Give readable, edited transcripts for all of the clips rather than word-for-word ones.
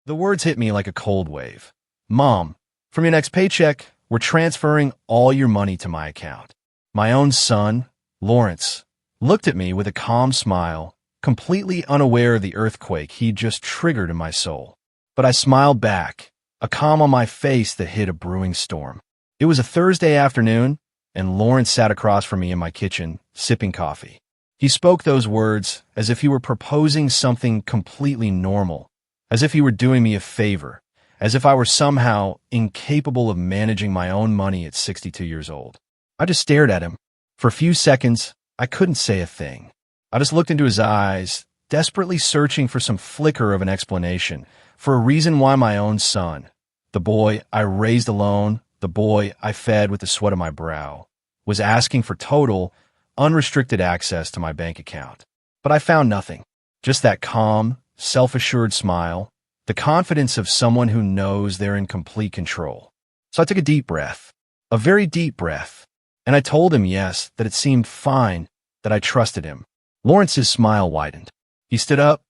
The words hit me like a cold wave. Mom, from your next paycheck, we're transferring all your money to my account. My own son, Lawrence, looked at me with a calm smile, completely unaware of the earthquake he'd just triggered in my soul. But I smiled back, a calm on my face that hid a brewing storm. It was a Thursday afternoon, and Lawrence sat across from me in my kitchen, sipping coffee. He spoke those words as if he were proposing something completely normal, as if he were doing me a favor, as if I were somehow incapable of managing my own money at 62 years old. I just stared at him. For a few seconds, I couldn't say a thing. I just looked into his eyes, desperately searching for some flicker of an explanation, for a reason why my own son, the boy I raised alone, the boy I fed with the sweat of my brow, was asking for total, unrestricted access to my bank account. But I found nothing. Just that calm, self-assured smile, the confidence of someone who knows they're in complete control. So I took a deep breath, a very deep breath, and I told him yes, that it seemed fine, that I trusted him. Lawrence's smile widened. He stood up,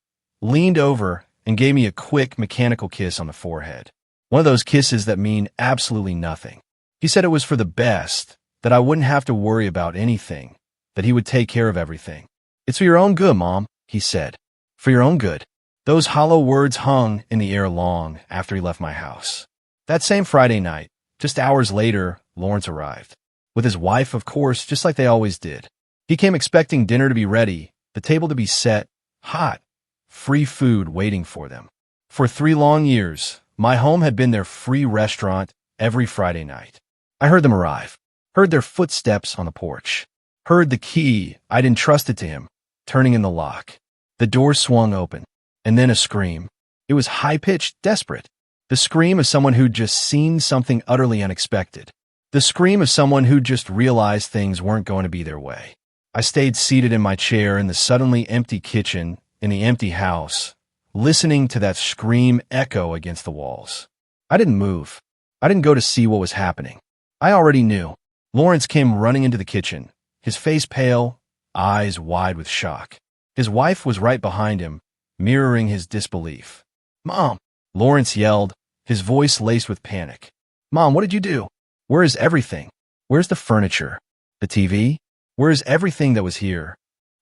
leaned over, and gave me a quick, mechanical kiss on the forehead. One of those kisses that mean absolutely nothing. He said it was for the best, that I wouldn't have to worry about anything, that he would take care of everything. "It's for your own good, Mom," he said. "For your own good." Those hollow words hung in the air long after he left my house. That same Friday night, just hours later, Lawrence arrived. With his wife, of course, just like they always did. He came expecting dinner to be ready, the table to be set, hot, free food waiting for them. For 3 long years, my home had been their free restaurant every Friday night. I heard them arrive, heard their footsteps on the porch, heard the key I'd entrusted to him turning in the lock. The door swung open, and then a scream. It was high-pitched, desperate. The scream of someone who'd just seen something utterly unexpected. The scream of someone who'd just realized things weren't going to be their way. I stayed seated in my chair in the suddenly empty kitchen, in the empty house, listening to that scream echo against the walls. I didn't move. I didn't go to see what was happening. I already knew. Lawrence came running into the kitchen, his face pale, eyes wide with shock. His wife was right behind him, mirroring his disbelief. "Mom!" Lawrence yelled, his voice laced with panic. "Mom, what did you do? Where is everything? Where's the furniture? The TV? Where is everything that was here?"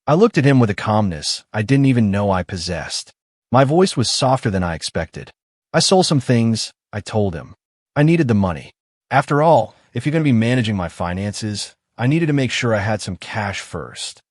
I looked at him with a calmness I didn't even know I possessed. My voice was softer than I expected. "I sold some things," I told him. "I needed the money. After all, if you're going to be managing my finances, I needed to make sure I had some cash first."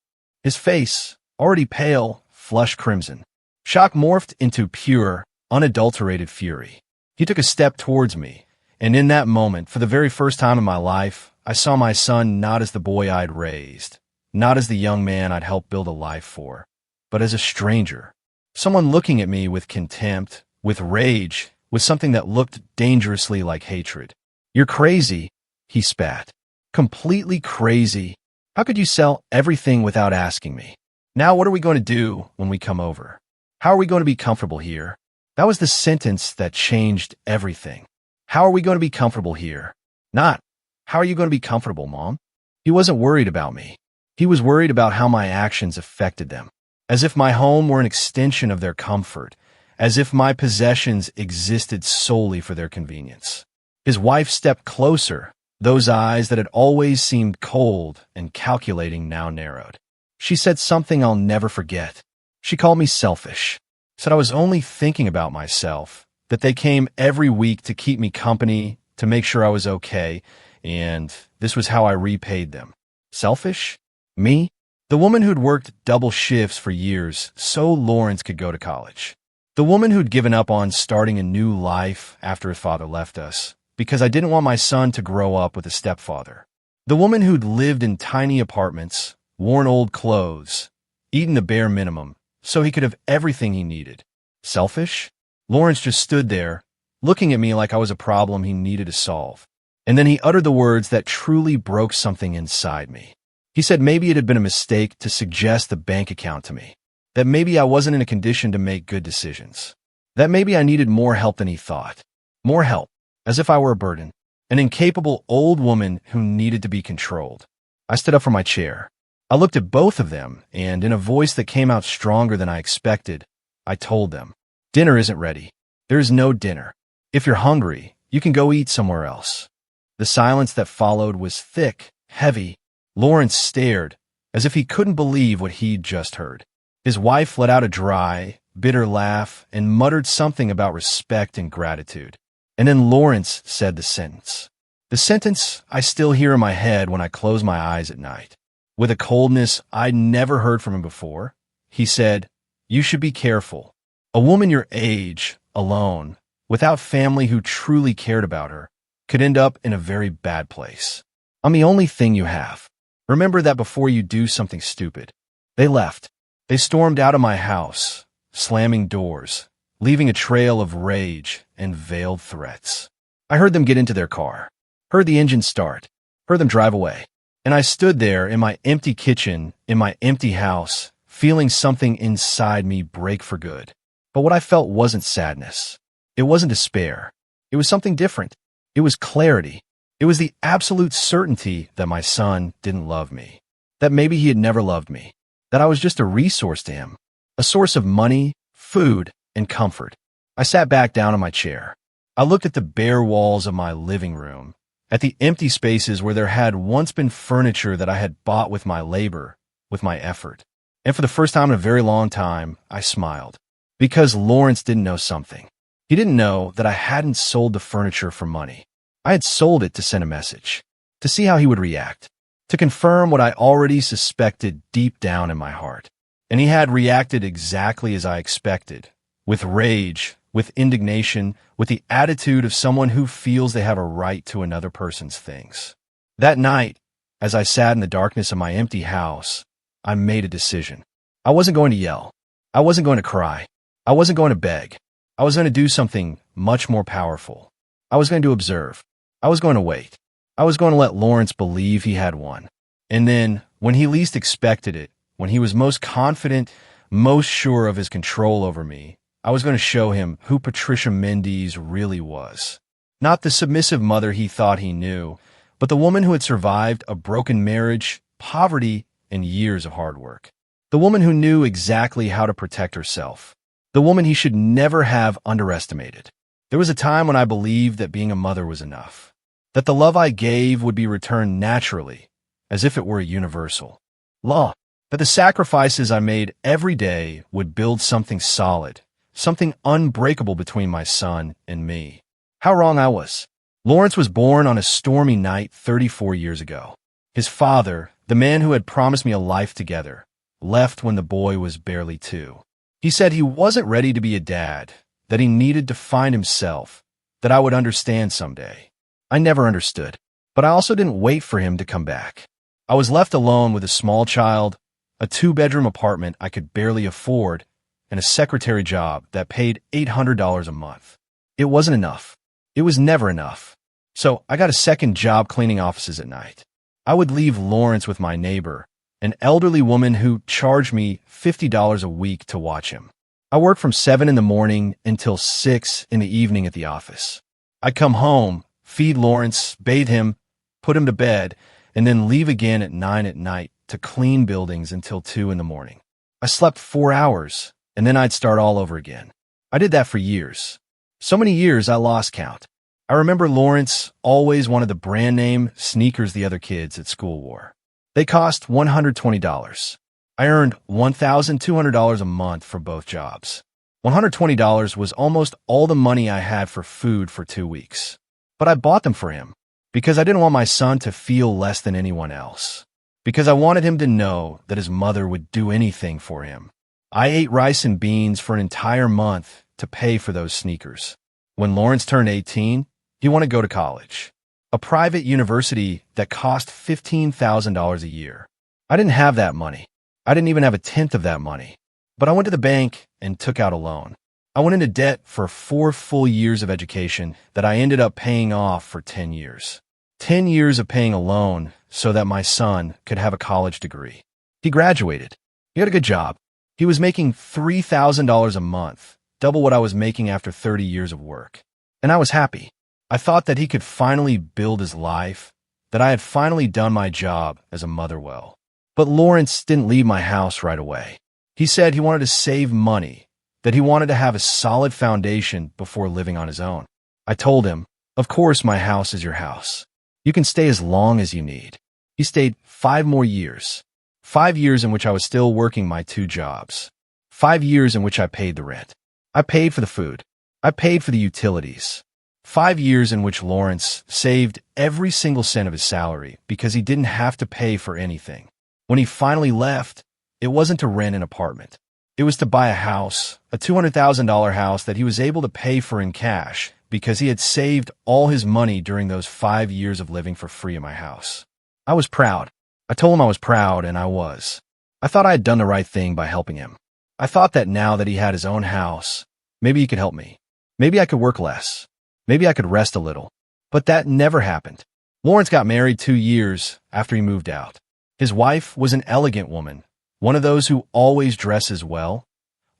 His face, already pale, flushed crimson. Shock morphed into pure, unadulterated fury. He took a step towards me, and in that moment, for the very first time in my life, I saw my son not as the boy I'd raised, not as the young man I'd helped build a life for, but as a stranger. Someone looking at me with contempt, with rage, with something that looked dangerously like hatred. "You're crazy," he spat. "Completely crazy. How could you sell everything without asking me? Now what are we going to do when we come over? How are we going to be comfortable here?" That was the sentence that changed everything. How are we going to be comfortable here? Not, how are you going to be comfortable, Mom? He wasn't worried about me. He was worried about how my actions affected them. As if my home were an extension of their comfort, as if my possessions existed solely for their convenience. His wife stepped closer, those eyes that had always seemed cold and calculating now narrowed. She said something I'll never forget. She called me selfish, said I was only thinking about myself, that they came every week to keep me company, to make sure I was okay, and this was how I repaid them. Selfish? Me? The woman who'd worked double shifts for years so Lawrence could go to college. The woman who'd given up on starting a new life after his father left us, because I didn't want my son to grow up with a stepfather. The woman who'd lived in tiny apartments, worn old clothes, eaten the bare minimum, so he could have everything he needed. Selfish? Lawrence just stood there, looking at me like I was a problem he needed to solve. And then he uttered the words that truly broke something inside me. He said maybe it had been a mistake to suggest the bank account to me, that maybe I wasn't in a condition to make good decisions, that maybe I needed more help than he thought. More help, as if I were a burden, an incapable old woman who needed to be controlled. I stood up from my chair. I looked at both of them, and in a voice that came out stronger than I expected, I told them, "Dinner isn't ready. There is no dinner. If you're hungry, you can go eat somewhere else. The silence that followed was thick, heavy. Lawrence stared, as if he couldn't believe what he'd just heard. His wife let out a dry, bitter laugh and muttered something about respect and gratitude. And then Lawrence said the sentence. The sentence I still hear in my head when I close my eyes at night. With a coldness I'd never heard from him before, he said, "You should be careful. A woman your age, alone, without family who truly cared about her, could end up in a very bad place. I'm the only thing you have. Remember that before you do something stupid." They left. They stormed out of my house, slamming doors, leaving a trail of rage and veiled threats. I heard them get into their car, heard the engine start, heard them drive away. And I stood there in my empty kitchen, in my empty house, feeling something inside me break for good. But what I felt wasn't sadness. It wasn't despair. It was something different. It was clarity. It was the absolute certainty that my son didn't love me, that maybe he had never loved me, that I was just a resource to him, a source of money, food, and comfort. I sat back down in my chair. I looked at the bare walls of my living room, at the empty spaces where there had once been furniture that I had bought with my labor, with my effort. And for the first time in a very long time, I smiled. Because Lawrence didn't know something. He didn't know that I hadn't sold the furniture for money. I had sold it to send a message, to see how he would react, to confirm what I already suspected deep down in my heart. And he had reacted exactly as I expected, with rage, with indignation, with the attitude of someone who feels they have a right to another person's things. That night, as I sat in the darkness of my empty house, I made a decision. I wasn't going to yell. I wasn't going to cry. I wasn't going to beg. I was going to do something much more powerful. I was going to observe. I was going to wait. I was going to let Lawrence believe he had won. And then, when he least expected it, when he was most confident, most sure of his control over me, I was going to show him who Patricia Mendes really was. Not the submissive mother he thought he knew, but the woman who had survived a broken marriage, poverty, and years of hard work. The woman who knew exactly how to protect herself. The woman he should never have underestimated. There was a time when I believed that being a mother was enough, that the love I gave would be returned naturally, as if it were a universal law, that the sacrifices I made every day would build something solid, something unbreakable between my son and me. How wrong I was. Lawrence was born on a stormy night 34 years ago. His father, the man who had promised me a life together, left when the boy was barely 2. He said he wasn't ready to be a dad, that he needed to find himself, that I would understand someday. I never understood, but I also didn't wait for him to come back. I was left alone with a small child, a 2-bedroom apartment I could barely afford, and a secretary job that paid $800 a month. It wasn't enough. It was never enough. So I got a second job cleaning offices at night. I would leave Lawrence with my neighbor, an elderly woman who charged me $50 a week to watch him. I worked from 7 in the morning until 6 in the evening at the office. I'd come home, feed Lawrence, bathe him, put him to bed, and then leave again at 9 at night to clean buildings until 2 in the morning. I slept 4 hours, and then I'd start all over again. I did that for years. So many years I lost count. I remember Lawrence always wanted the brand name sneakers the other kids at school wore. They cost $120. I earned $1,200 a month for both jobs. $120 was almost all the money I had for food for 2 weeks. But I bought them for him because I didn't want my son to feel less than anyone else. Because I wanted him to know that his mother would do anything for him. I ate rice and beans for an entire month to pay for those sneakers. When Lawrence turned 18, he wanted to go to college. A private university that cost $15,000 a year. I didn't have that money. I didn't even have a tenth of that money. But I went to the bank and took out a loan. I went into debt for 4 full years of education that I ended up paying off for 10 years. 10 years of paying a loan so that my son could have a college degree. He graduated. He had a good job. He was making $3,000 a month, double what I was making after 30 years of work. And I was happy. I thought that he could finally build his life, that I had finally done my job as a mother well. But Lawrence didn't leave my house right away. He said he wanted to save money, that he wanted to have a solid foundation before living on his own. I told him, "Of course my house is your house. You can stay as long as you need." He stayed 5 more years. 5 years in which I was still working my 2 jobs. 5 years in which I paid the rent. I paid for the food. I paid for the utilities. 5 years in which Lawrence saved every single cent of his salary because he didn't have to pay for anything. When he finally left, it wasn't to rent an apartment. It was to buy a house, a $200,000 house that he was able to pay for in cash because he had saved all his money during those 5 years of living for free in my house. I was proud. I told him I was proud, and I was. I thought I had done the right thing by helping him. I thought that now that he had his own house, maybe he could help me. Maybe I could work less. Maybe I could rest a little. But that never happened. Lawrence got married 2 years after he moved out. His wife was an elegant woman, one of those who always dresses well,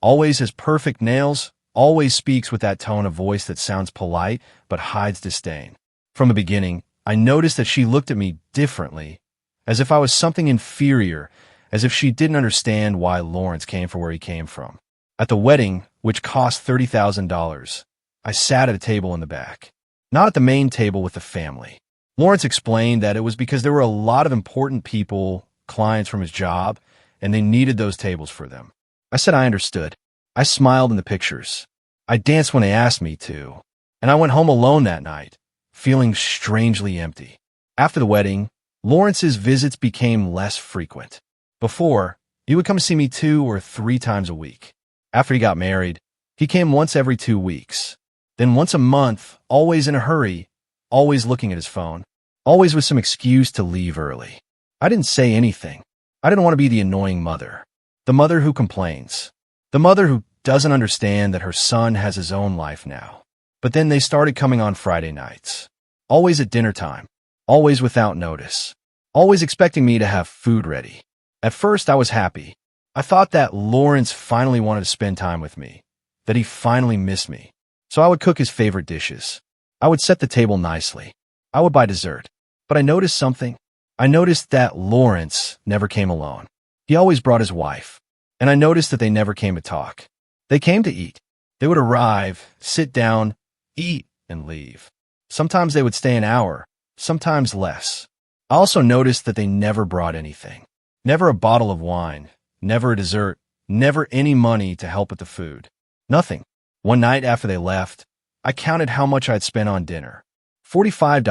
always has perfect nails, always speaks with that tone of voice that sounds polite but hides disdain. From the beginning, I noticed that she looked at me differently, as if I was something inferior, as if she didn't understand why Lawrence came from where he came from. At the wedding, which cost $30,000, I sat at a table in the back, not at the main table with the family. Lawrence explained that it was because there were a lot of important people, clients from his job, and they needed those tables for them. I said I understood. I smiled in the pictures. I danced when they asked me to, and I went home alone that night, feeling strangely empty. After the wedding, Lawrence's visits became less frequent. Before, he would come see me 2 or 3 times a week. After he got married, he came once every 2 weeks, then once a month, always in a hurry, always looking at his phone, always with some excuse to leave early. I didn't say anything. I didn't want to be the annoying mother, the mother who complains, the mother who doesn't understand that her son has his own life now. But then they started coming on Friday nights, always at dinner time, always without notice, always expecting me to have food ready. At first, I was happy. I thought that Lawrence finally wanted to spend time with me, that he finally missed me. So I would cook his favorite dishes. I would set the table nicely. I would buy dessert. But I noticed something. I noticed that Lawrence never came alone. He always brought his wife. And I noticed that they never came to talk. They came to eat. They would arrive, sit down, eat, and leave. Sometimes they would stay an hour, sometimes less. I also noticed that they never brought anything. Never a bottle of wine, never a dessert, never any money to help with the food. Nothing. One night after they left, I counted how much I'd spent on dinner. $45.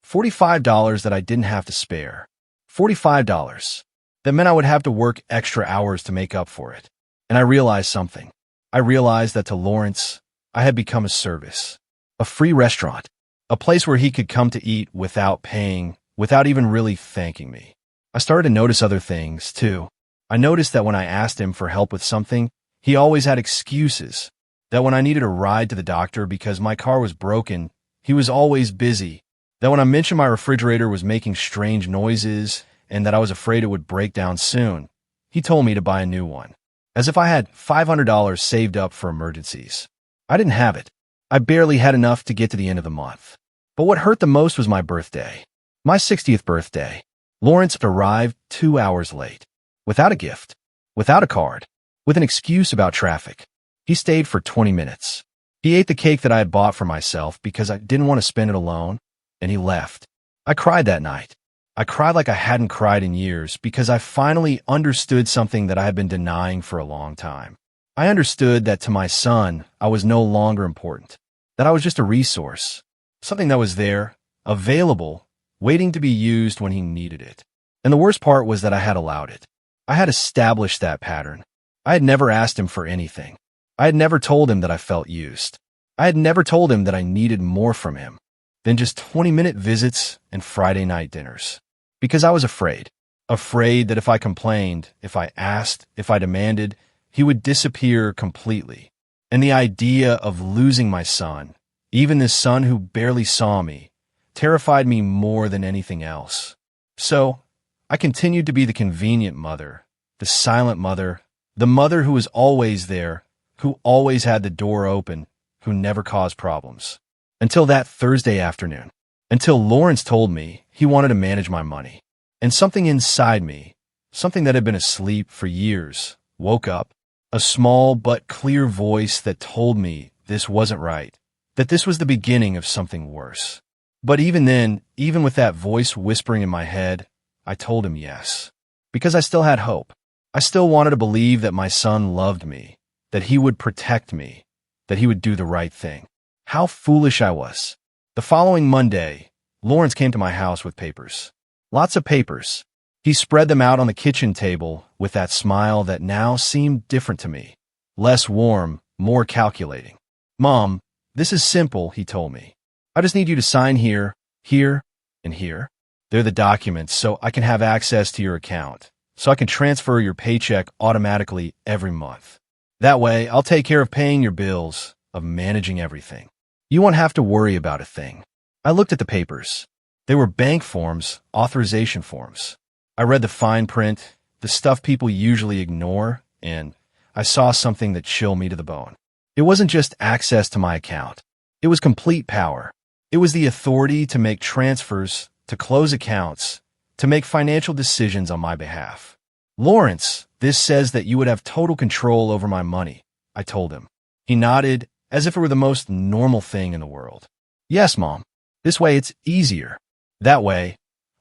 $45 that I didn't have to spare. $45. That meant I would have to work extra hours to make up for it. And I realized something. I realized that to Lawrence, I had become a service. A free restaurant. A place where he could come to eat without paying, without even really thanking me. I started to notice other things, too. I noticed that when I asked him for help with something, he always had excuses. That when I needed a ride to the doctor because my car was broken, he was always busy. That when I mentioned my refrigerator was making strange noises and that I was afraid it would break down soon, he told me to buy a new one. As if I had $500 saved up for emergencies. I didn't have it. I barely had enough to get to the end of the month. But what hurt the most was my birthday. My 60th birthday. Lawrence arrived 2 hours late. Without a gift. Without a card. With an excuse about traffic. He stayed for 20 minutes. He ate the cake that I had bought for myself because I didn't want to spend it alone, and he left. I cried that night. I cried like I hadn't cried in years because I finally understood something that I had been denying for a long time. I understood that to my son, I was no longer important, that I was just a resource, something that was there, available, waiting to be used when he needed it. And the worst part was that I had allowed it. I had established that pattern. I had never asked him for anything. I had never told him that I felt used. I had never told him that I needed more from him than just 20-minute visits and Friday night dinners. Because I was afraid. Afraid that if I complained, if I asked, if I demanded, he would disappear completely. And the idea of losing my son, even this son who barely saw me, terrified me more than anything else. So, I continued to be the convenient mother, the silent mother, the mother who was always there, who always had the door open, who never caused problems. Until that Thursday afternoon. Until Lawrence told me he wanted to manage my money. And something inside me, something that had been asleep for years, woke up. A small but clear voice that told me this wasn't right, that this was the beginning of something worse. But even then, even with that voice whispering in my head, I told him yes. Because I still had hope. I still wanted to believe that my son loved me, that he would protect me, that he would do the right thing. How foolish I was. The following Monday, Lawrence came to my house with papers. Lots of papers. He spread them out on the kitchen table with that smile that now seemed different to me. Less warm, more calculating. "Mom, this is simple," he told me. "I just need you to sign here, here, and here. They're the documents so I can have access to your account, so I can transfer your paycheck automatically every month. That way, I'll take care of paying your bills, of managing everything. You won't have to worry about a thing." I looked at the papers. They were bank forms, authorization forms. I read the fine print, the stuff people usually ignore, and I saw something that chilled me to the bone. It wasn't just access to my account. It was complete power. It was the authority to make transfers, to close accounts, to make financial decisions on my behalf. "Lawrence, this says that you would have total control over my money," I told him. He nodded, as if it were the most normal thing in the world. "Yes, Mom. This way it's easier. That way,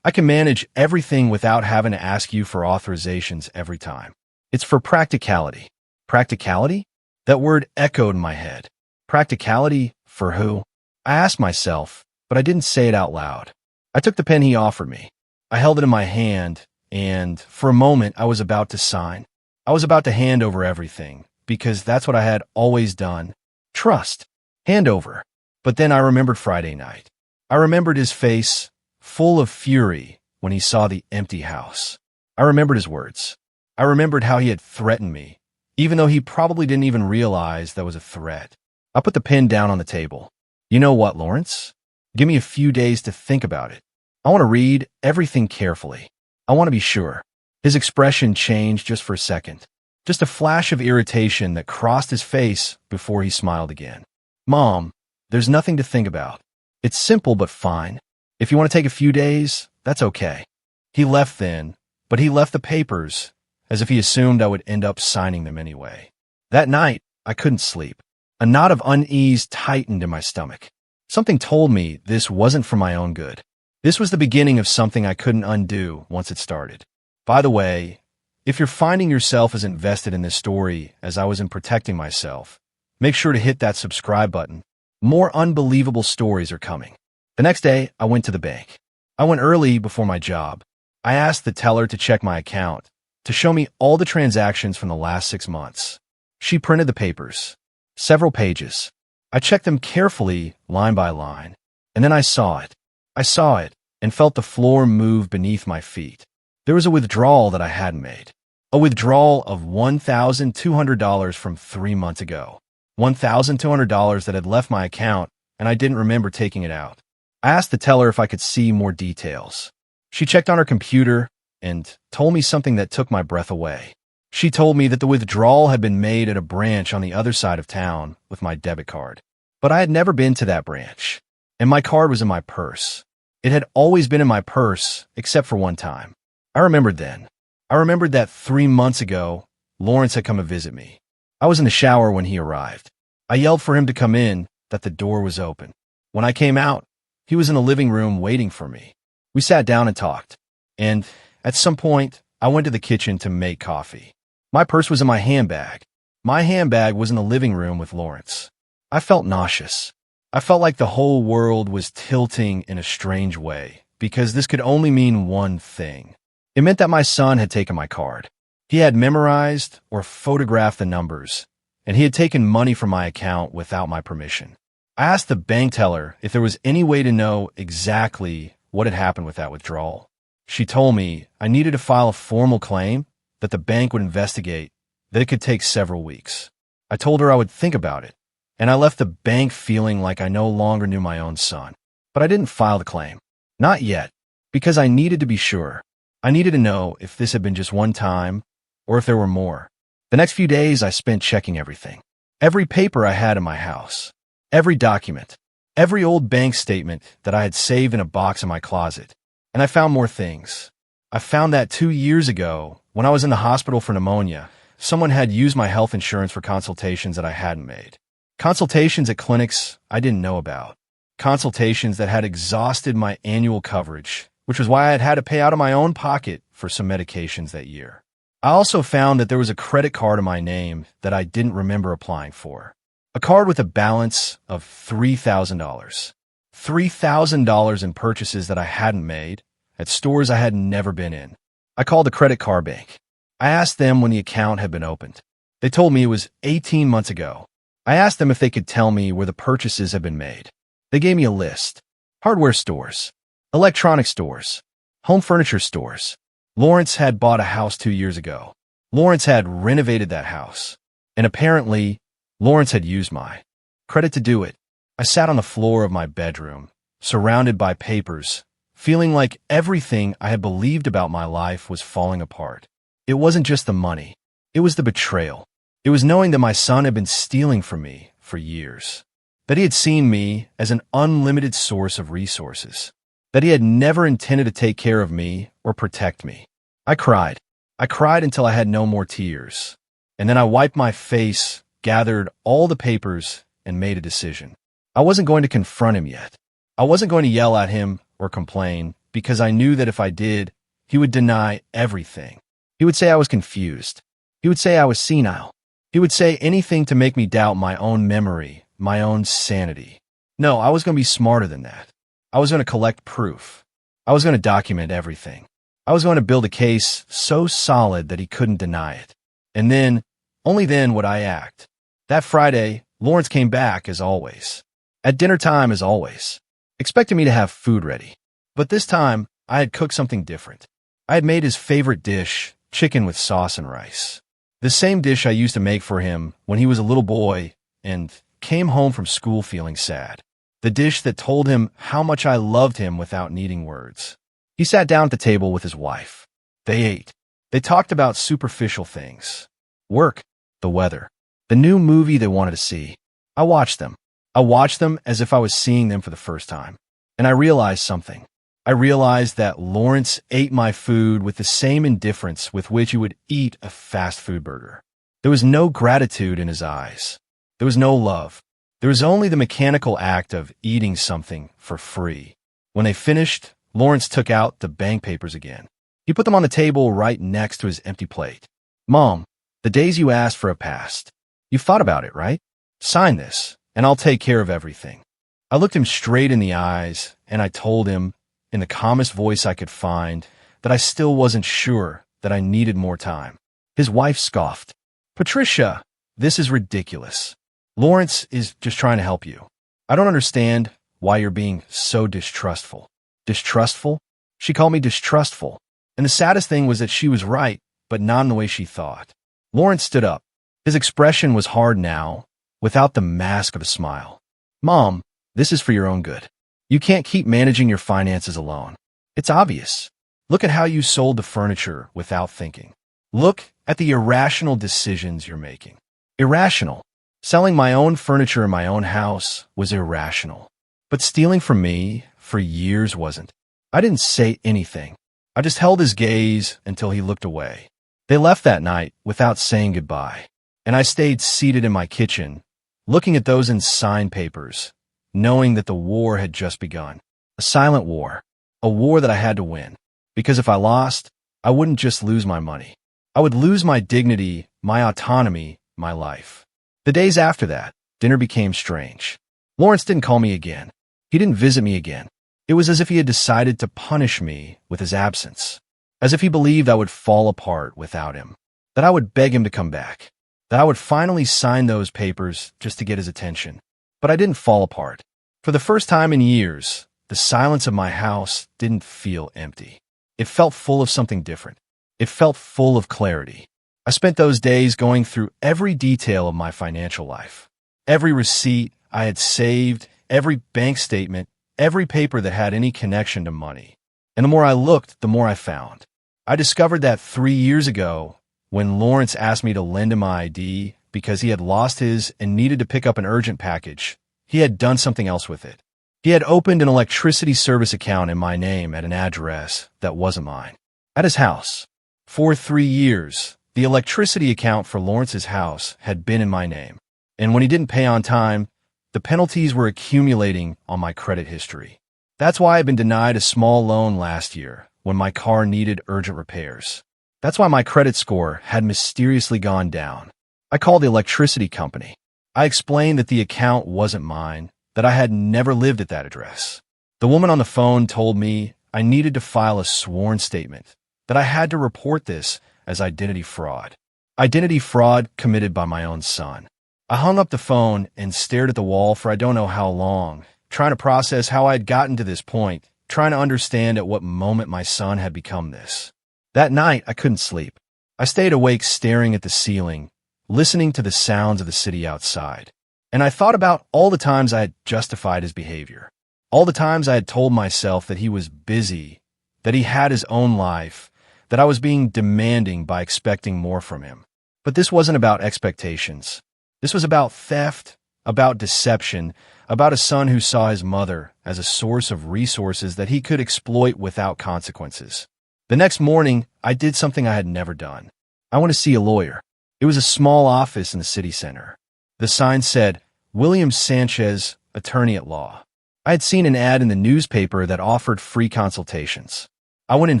I can manage everything without having to ask you for authorizations every time. It's for practicality." Practicality? That word echoed in my head. Practicality for who? I asked myself, but I didn't say it out loud. I took the pen he offered me. I held it in my hand, and for a moment I was about to sign. I was about to hand over everything, because that's what I had always done. Trust. Hand over. But then I remembered Friday night. I remembered his face, full of fury, when he saw the empty house. I remembered his words. I remembered how he had threatened me, even though he probably didn't even realize that was a threat. I put the pen down on the table. "You know what, Lawrence? Give me a few days to think about it. I want to read everything carefully. I want to be sure." His expression changed just for a second. Just a flash of irritation that crossed his face before he smiled again. "Mom, there's nothing to think about. It's simple but fine. If you want to take a few days, that's okay." He left then, but he left the papers as if he assumed I would end up signing them anyway. That night, I couldn't sleep. A knot of unease tightened in my stomach. Something told me this wasn't for my own good. This was the beginning of something I couldn't undo once it started. By the way, if you're finding yourself as invested in this story as I was in protecting myself, make sure to hit that subscribe button. More unbelievable stories are coming. The next day, I went to the bank. I went early before my job. I asked the teller to check my account, to show me all the transactions from the last 6 months. She printed the papers. Several pages. I checked them carefully, line by line, and then I saw it. I saw it and felt the floor move beneath my feet. There was a withdrawal that I hadn't made. A withdrawal of $1,200 from 3 months ago. $1,200 that had left my account, and I didn't remember taking it out. I asked the teller if I could see more details. She checked on her computer and told me something that took my breath away. She told me that the withdrawal had been made at a branch on the other side of town with my debit card. But I had never been to that branch, and my card was in my purse. It had always been in my purse, except for one time. I remembered then. I remembered that 3 months ago, Lawrence had come to visit me. I was in the shower when he arrived. I yelled for him to come in, that the door was open. When I came out, he was in the living room waiting for me. We sat down and talked, and at some point, I went to the kitchen to make coffee. My purse was in my handbag. My handbag was in the living room with Lawrence. I felt nauseous. I felt like the whole world was tilting in a strange way, because this could only mean one thing. It meant that my son had taken my card. He had memorized or photographed the numbers, and he had taken money from my account without my permission. I asked the bank teller if there was any way to know exactly what had happened with that withdrawal. She told me I needed to file a formal claim, that the bank would investigate, that it could take several weeks. I told her I would think about it, and I left the bank feeling like I no longer knew my own son. But I didn't file the claim. Not yet, because I needed to be sure. I needed to know if this had been just one time, or if there were more. The next few days I spent checking everything. Every paper I had in my house. Every document. Every old bank statement that I had saved in a box in my closet. And I found more things. I found that 2 years ago, when I was in the hospital for pneumonia, someone had used my health insurance for consultations that I hadn't made. Consultations at clinics I didn't know about. Consultations that had exhausted my annual coverage, which was why I had to pay out of my own pocket for some medications that year. I also found that there was a credit card in my name that I didn't remember applying for. A card with a balance of $3,000. $3,000 in purchases that I hadn't made at stores I had never been in. I called the credit card bank. I asked them when the account had been opened. They told me it was 18 months ago. I asked them if they could tell me where the purchases had been made. They gave me a list. Hardware stores, electronic stores, home furniture stores. Lawrence had bought a house 2 years ago. Lawrence had renovated that house. And apparently, Lawrence had used my credit to do it. I sat on the floor of my bedroom, surrounded by papers, feeling like everything I had believed about my life was falling apart. It wasn't just the money. It was the betrayal. It was knowing that my son had been stealing from me for years. That he had seen me as an unlimited source of resources. That he had never intended to take care of me or protect me. I cried. I cried until I had no more tears. And then I wiped my face, gathered all the papers, and made a decision. I wasn't going to confront him yet. I wasn't going to yell at him or complain because I knew that if I did, he would deny everything. He would say I was confused. He would say I was senile. He would say anything to make me doubt my own memory, my own sanity. No, I was going to be smarter than that. I was going to collect proof. I was going to document everything. I was going to build a case so solid that he couldn't deny it. And then, only then would I act. That Friday, Lawrence came back as always. At dinner time as always, expecting me to have food ready. But this time, I had cooked something different. I had made his favorite dish, chicken with sauce and rice. The same dish I used to make for him when he was a little boy and came home from school feeling sad. The dish that told him how much I loved him without needing words. He sat down at the table with his wife. They ate. They talked about superficial things. Work, the weather, the new movie they wanted to see. I watched them. I watched them as if I was seeing them for the first time. And I realized something. I realized that Lawrence ate my food with the same indifference with which he would eat a fast food burger. There was no gratitude in his eyes. There was no love. There was only the mechanical act of eating something for free. When they finished, Lawrence took out the bank papers again. He put them on the table right next to his empty plate. Mom, the days you asked for have passed. You've thought about it, right? Sign this, and I'll take care of everything. I looked him straight in the eyes, and I told him, in the calmest voice I could find, that I still wasn't sure, that I needed more time. His wife scoffed. Patricia, this is ridiculous. Lawrence is just trying to help you. I don't understand why you're being so distrustful. Distrustful? She called me distrustful. And the saddest thing was that she was right, but not in the way she thought. Lawrence stood up. His expression was hard now, without the mask of a smile. Mom, this is for your own good. You can't keep managing your finances alone. It's obvious. Look at how you sold the furniture without thinking. Look at the irrational decisions you're making. Irrational. Selling my own furniture in my own house was irrational. But stealing from me for years wasn't. I didn't say anything. I just held his gaze until he looked away. They left that night without saying goodbye. And I stayed seated in my kitchen, looking at those unsigned papers, knowing that the war had just begun. A silent war. A war that I had to win. Because if I lost, I wouldn't just lose my money. I would lose my dignity, my autonomy, my life. The days after that, dinner became strange. Lawrence didn't call me again. He didn't visit me again. It was as if he had decided to punish me with his absence. As if he believed I would fall apart without him. That I would beg him to come back. That I would finally sign those papers just to get his attention. But I didn't fall apart. For the first time in years, the silence of my house didn't feel empty. It felt full of something different. It felt full of clarity. I spent those days going through every detail of my financial life. Every receipt I had saved, every bank statement, every paper that had any connection to money. And the more I looked, the more I found. I discovered that 3 years ago, when Lawrence asked me to lend him my ID because he had lost his and needed to pick up an urgent package, he had done something else with it. He had opened an electricity service account in my name at an address that wasn't mine. At his house. For 3 years, The electricity account for Lawrence's house had been in my name, and when he didn't pay on time, the penalties were accumulating on my credit history. That's why I'd been denied a small loan last year when my car needed urgent repairs. That's why my credit score had mysteriously gone down. I called the electricity company. I explained that the account wasn't mine, that I had never lived at that address. The woman on the phone told me I needed to file a sworn statement, that I had to report this as identity fraud. Identity fraud committed by my own son. I hung up the phone and stared at the wall for I don't know how long, trying to process how I had gotten to this point, trying to understand at what moment my son had become this. That night, I couldn't sleep. I stayed awake staring at the ceiling, listening to the sounds of the city outside. And I thought about all the times I had justified his behavior. All the times I had told myself that he was busy, that he had his own life, that I was being demanding by expecting more from him. But this wasn't about expectations. This was about theft, about deception, about a son who saw his mother as a source of resources that he could exploit without consequences. The next morning, I did something I had never done. I went to see a lawyer. It was a small office in the city center. The sign said, William Sanchez, attorney at law. I had seen an ad in the newspaper that offered free consultations. I went in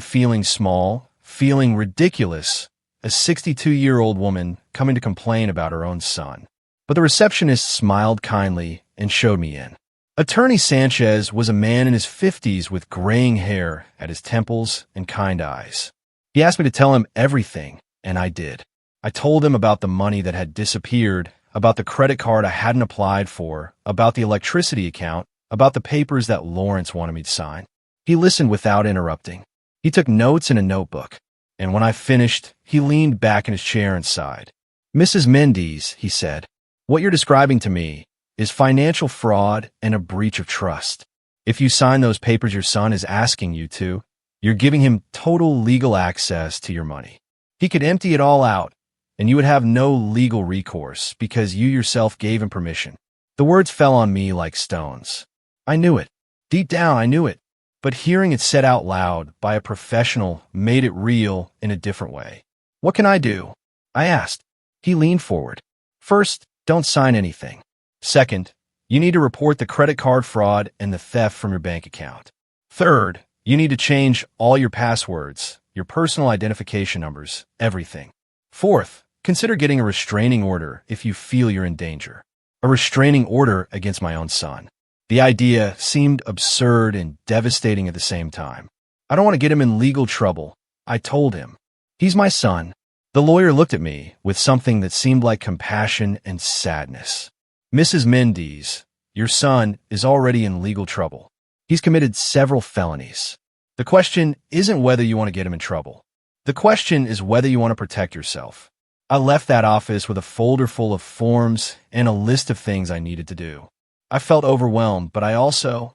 feeling small, feeling ridiculous, a 62-year-old woman coming to complain about her own son. But the receptionist smiled kindly and showed me in. Attorney Sanchez was a man in his 50s with graying hair at his temples and kind eyes. He asked me to tell him everything, and I did. I told him about the money that had disappeared, about the credit card I hadn't applied for, about the electricity account, about the papers that Lawrence wanted me to sign. He listened without interrupting. He took notes in a notebook, and when I finished, he leaned back in his chair and sighed. Mrs. Mendes, he said, what you're describing to me is financial fraud and a breach of trust. If you sign those papers your son is asking you to, you're giving him total legal access to your money. He could empty it all out, and you would have no legal recourse because you yourself gave him permission. The words fell on me like stones. I knew it. Deep down, I knew it. But hearing it said out loud by a professional made it real in a different way. What can I do? I asked. He leaned forward. First, don't sign anything. Second, you need to report the credit card fraud and the theft from your bank account. Third, you need to change all your passwords, your personal identification numbers, everything. Fourth, consider getting a restraining order if you feel you're in danger. A restraining order against my own son. The idea seemed absurd and devastating at the same time. I don't want to get him in legal trouble, I told him. He's my son. The lawyer looked at me with something that seemed like compassion and sadness. Mrs. Mendes, your son is already in legal trouble. He's committed several felonies. The question isn't whether you want to get him in trouble. The question is whether you want to protect yourself. I left that office with a folder full of forms and a list of things I needed to do. I felt overwhelmed, but I also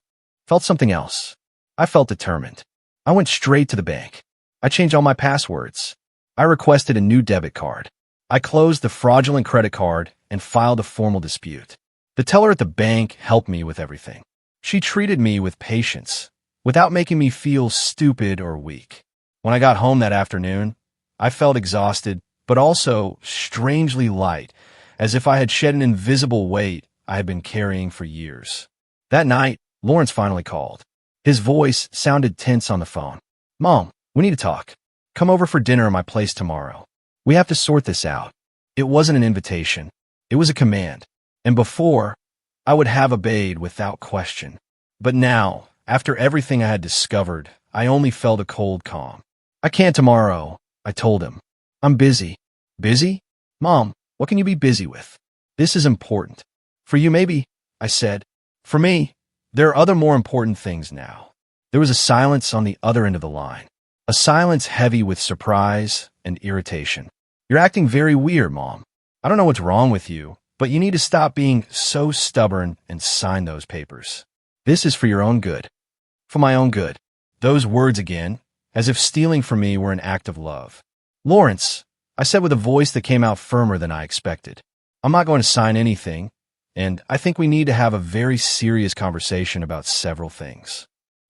felt something else. I felt determined. I went straight to the bank. I changed all my passwords. I requested a new debit card. I closed the fraudulent credit card and filed a formal dispute. The teller at the bank helped me with everything. She treated me with patience, without making me feel stupid or weak. When I got home that afternoon, I felt exhausted, but also strangely light, as if I had shed an invisible weight I had been carrying for years. That night, Lawrence finally called. His voice sounded tense on the phone. Mom, we need to talk. Come over for dinner at my place tomorrow. We have to sort this out. It wasn't an invitation. It was a command. And before, I would have obeyed without question. But now, after everything I had discovered, I only felt a cold calm. I can't tomorrow, I told him. I'm busy. Busy? Mom, what can you be busy with? This is important. For you, maybe, I said. For me, there are other more important things now. There was a silence on the other end of the line. A silence heavy with surprise and irritation. You're acting very weird, Mom. I don't know what's wrong with you, but you need to stop being so stubborn and sign those papers. This is for your own good. For my own good. Those words again, as if stealing from me were an act of love. Lawrence, I said with a voice that came out firmer than I expected. I'm not going to sign anything, and I think we need to have a very serious conversation about several things.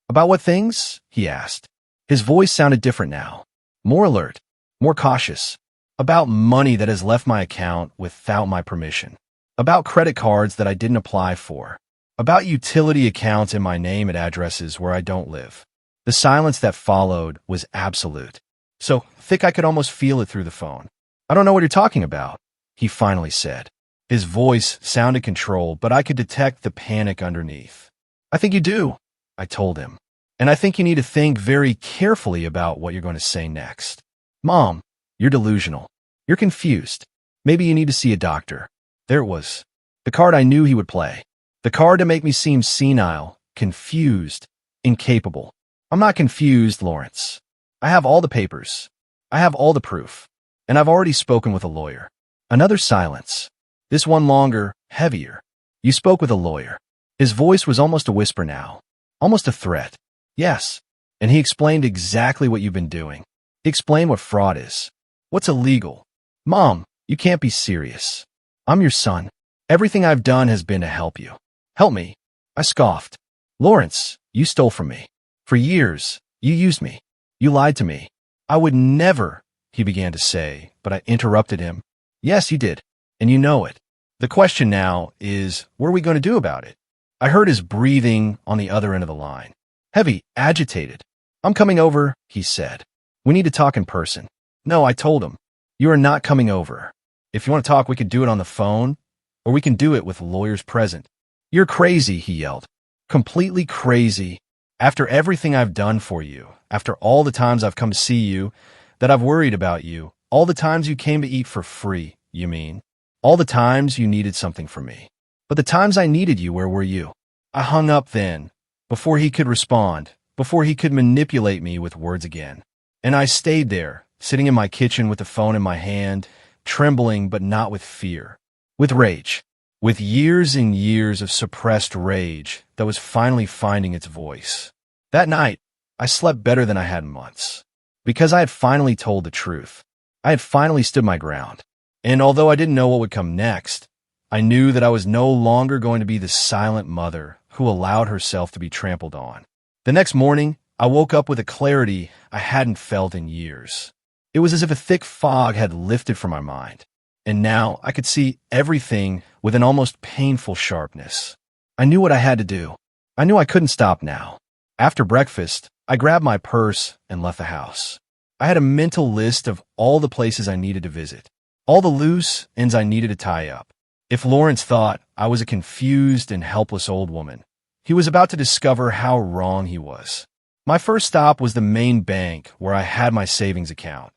About what things? He asked. His voice sounded different now. More alert. More cautious. about money that has left my account without my permission, about credit cards that I didn't apply for, about utility accounts in my name at addresses where I don't live. The silence that followed was absolute, so thick I could almost feel it through the phone. "I don't know what you're talking about," he finally said. His voice sounded controlled, but I could detect the panic underneath. "I think you do," I told him. "And I think you need to think very carefully about what you're going to say next. Mom, you're delusional. You're confused. Maybe you need to see a doctor." There it was. The card I knew he would play. The card to make me seem senile, confused, incapable. "I'm not confused, Lawrence. I have all the papers. I have all the proof. And I've already spoken with a lawyer." Another silence. This one longer, heavier. "You spoke with a lawyer." His voice was almost a whisper now. Almost a threat. "Yes. And he explained exactly what you've been doing. He explained what fraud is. What's illegal. Mom, you can't be serious. I'm your son. Everything I've done has been to help you." "Help me?" I scoffed. "Lawrence, you stole from me. For years, you used me. You lied to me. I would never," he began to say, but I interrupted him. "Yes, you did. And you know it. The question now is, what are we going to do about it?" I heard his breathing on the other end of the line. Heavy, agitated. "I'm coming over," he said. "We need to talk in person." "No," I told him. "You are not coming over. If you want to talk, we could do it on the phone, or we can do it with lawyers present." "You're crazy," he yelled. "Completely crazy. After everything I've done for you, after all the times I've come to see you, that I've worried about you, all the times you came to eat for free, you mean? All the times you needed something from me. But the times I needed you, where were you?" I hung up then, before he could respond, before he could manipulate me with words again. And I stayed there, sitting in my kitchen with the phone in my hand, trembling but not with fear. With rage. With years and years of suppressed rage that was finally finding its voice. That night, I slept better than I had in months. Because I had finally told the truth. I had finally stood my ground. And although I didn't know what would come next, I knew that I was no longer going to be the silent mother who allowed herself to be trampled on. The next morning, I woke up with a clarity I hadn't felt in years. It was as if a thick fog had lifted from my mind, and now I could see everything with an almost painful sharpness. I knew what I had to do. I knew I couldn't stop now. After breakfast, I grabbed my purse and left the house. I had a mental list of all the places I needed to visit, all the loose ends I needed to tie up. If Lawrence thought I was a confused and helpless old woman, he was about to discover how wrong he was. My first stop was the main bank where I had my savings account.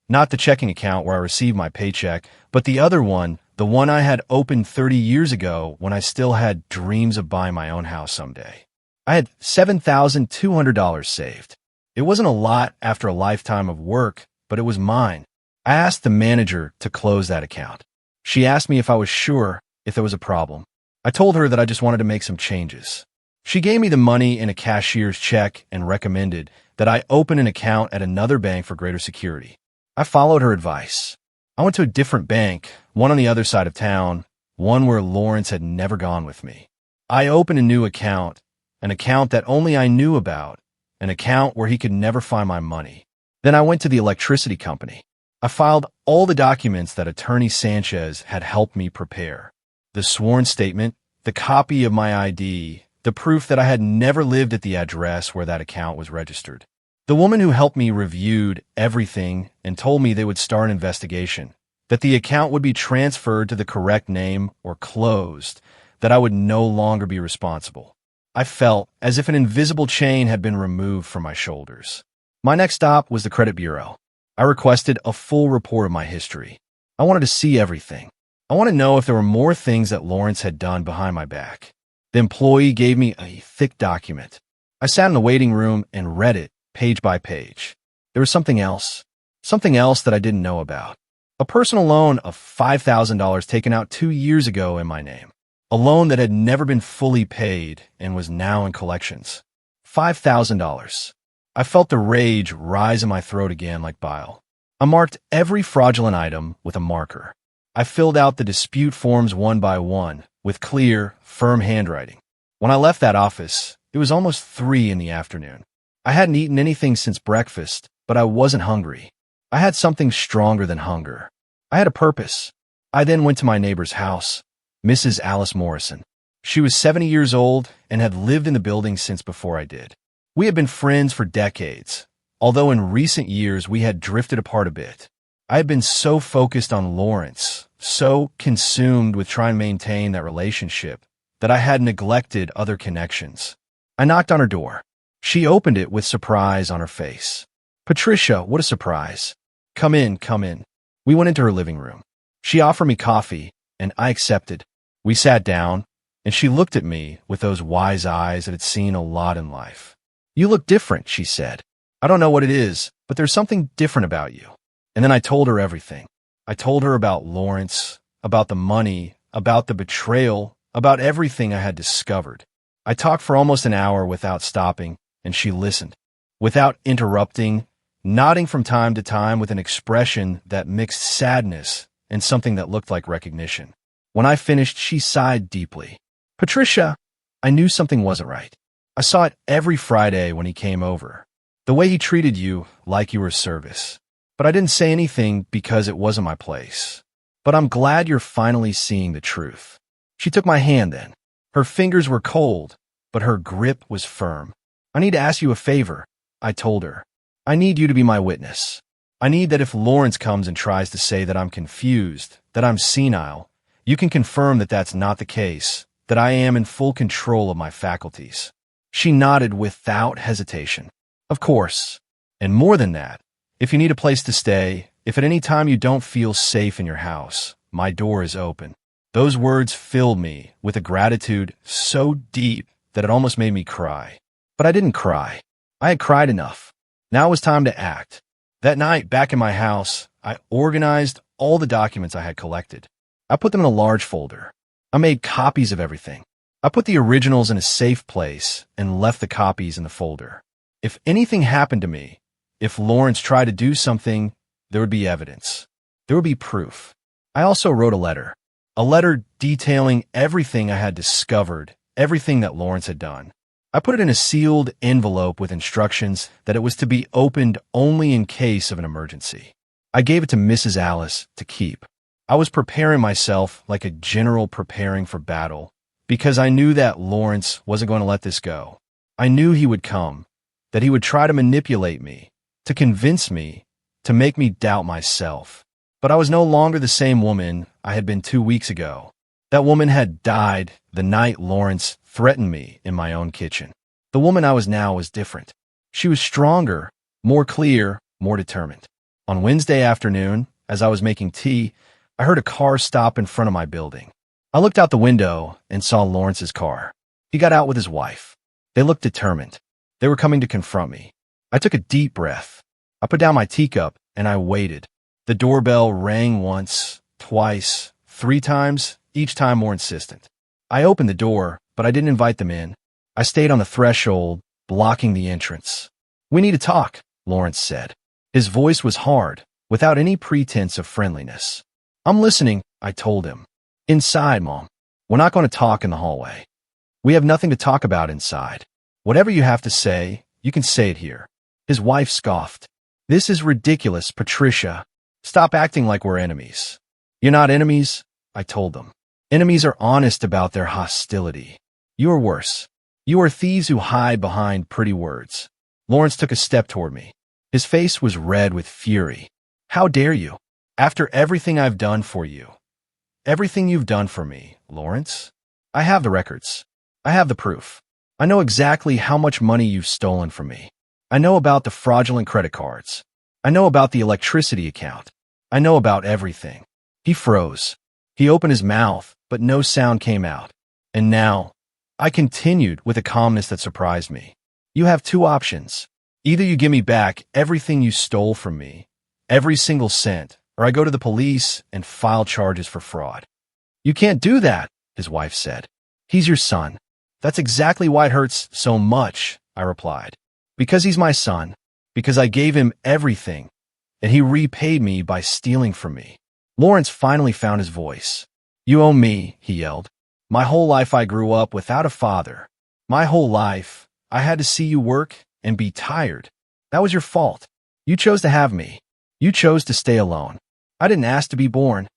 Not the checking account where I received my paycheck, but the other one, the one I had opened 30 years ago when I still had dreams of buying my own house someday. I had $7,200 saved. It wasn't a lot after a lifetime of work, but it was mine. I asked the manager to close that account. She asked me if I was sure if there was a problem. I told her that I just wanted to make some changes. She gave me the money in a cashier's check and recommended that I open an account at another bank for greater security. I followed her advice. I went to a different bank, one on the other side of town, one where Lawrence had never gone with me. I opened a new account, an account that only I knew about, an account where he could never find my money. Then I went to the electricity company. I filed all the documents that Attorney Sanchez had helped me prepare. The sworn statement, the copy of my ID, the proof that I had never lived at the address where that account was registered. The woman who helped me reviewed everything and told me they would start an investigation, that the account would be transferred to the correct name or closed, that I would no longer be responsible. I felt as if an invisible chain had been removed from my shoulders. My next stop was the credit bureau. I requested a full report of my history. I wanted to see everything. I wanted to know if there were more things that Lawrence had done behind my back. The employee gave me a thick document. I sat in the waiting room and read it page by page. There was something else that I didn't know about. A personal loan of $5,000 taken out 2 years ago in my name. A loan that had never been fully paid and was now in collections. $5,000. I felt the rage rise in my throat again like bile. I marked every fraudulent item with a marker. I filled out the dispute forms one by one with clear, firm handwriting. When I left that office, it was almost 3 in the afternoon. I hadn't eaten anything since breakfast, but I wasn't hungry. I had something stronger than hunger. I had a purpose. I then went to my neighbor's house, Mrs. Alice Morrison. She was 70 years old and had lived in the building since before I did. We had been friends for decades, although in recent years we had drifted apart a bit. I had been so focused on Lawrence, so consumed with trying to maintain that relationship, that I had neglected other connections. I knocked on her door. She opened it with surprise on her face. "Patricia, what a surprise. Come in, come in." We went into her living room. She offered me coffee, and I accepted. We sat down, and she looked at me with those wise eyes that had seen a lot in life. "You look different," she said. "I don't know what it is, but there's something different about you." And then I told her everything. I told her about Lawrence, about the money, about the betrayal, about everything I had discovered. I talked for almost an hour without stopping, and she listened, without interrupting, nodding from time to time with an expression that mixed sadness and something that looked like recognition. When I finished, she sighed deeply. "Patricia, I knew something wasn't right. I saw it every Friday when he came over. The way he treated you like you were service. But I didn't say anything because it wasn't my place. But I'm glad you're finally seeing the truth." She took my hand then. Her fingers were cold, but her grip was firm. "I need to ask you a favor," I told her. "I need you to be my witness. I need that if Lawrence comes and tries to say that I'm confused, that I'm senile, you can confirm that that's not the case, that I am in full control of my faculties." She nodded without hesitation. "Of course. And more than that, if you need a place to stay, if at any time you don't feel safe in your house, my door is open." Those words filled me with a gratitude so deep that it almost made me cry. But I didn't cry. I had cried enough. Now it was time to act. That night, back in my house, I organized all the documents I had collected. I put them in a large folder. I made copies of everything. I put the originals in a safe place and left the copies in the folder. If anything happened to me, if Lawrence tried to do something, there would be evidence. There would be proof. I also wrote a letter detailing everything I had discovered, everything that Lawrence had done. I put it in a sealed envelope with instructions that it was to be opened only in case of an emergency. I gave it to Mrs. Alice to keep. I was preparing myself like a general preparing for battle, because I knew that Lawrence wasn't going to let this go. I knew he would come, that he would try to manipulate me, to convince me, to make me doubt myself. But I was no longer the same woman I had been 2 weeks ago. That woman had died the night Lawrence threatened me in my own kitchen. The woman I was now was different. She was stronger, more clear, more determined. On Wednesday afternoon, as I was making tea, I heard a car stop in front of my building. I looked out the window and saw Lawrence's car. He got out with his wife. They looked determined. They were coming to confront me. I took a deep breath. I put down my teacup and I waited. The doorbell rang once, twice, 3 times, each time more insistent. I opened the door, but I didn't invite them in. I stayed on the threshold, blocking the entrance. "We need to talk," Lawrence said. His voice was hard, without any pretense of friendliness. "I'm listening," I told him. "Inside, Mom. We're not going to talk in the hallway. We have nothing to talk about inside. Whatever you have to say, you can say it here." His wife scoffed. "This is ridiculous, Patricia. Stop acting like we're enemies." "You're not enemies," I told them. "Enemies are honest about their hostility. You are worse. You are thieves who hide behind pretty words." Lawrence took a step toward me. His face was red with fury. "How dare you? After everything I've done for you. Everything you've done for me, Lawrence. I have the records. I have the proof. I know exactly how much money you've stolen from me. I know about the fraudulent credit cards. I know about the electricity account. I know about everything." He froze. He opened his mouth, but no sound came out. "And now," I continued with a calmness that surprised me, "you have 2 options. Either you give me back everything you stole from me, every single cent, or I go to the police and file charges for fraud." "You can't do that," his wife said. "He's your son." "That's exactly why it hurts so much," I replied. "Because he's my son, because I gave him everything, and he repaid me by stealing from me." Lawrence finally found his voice. "You owe me," he yelled. "My whole life I grew up without a father. My whole life I had to see you work and be tired. That was your fault. You chose to have me. You chose to stay alone. I didn't ask to be born."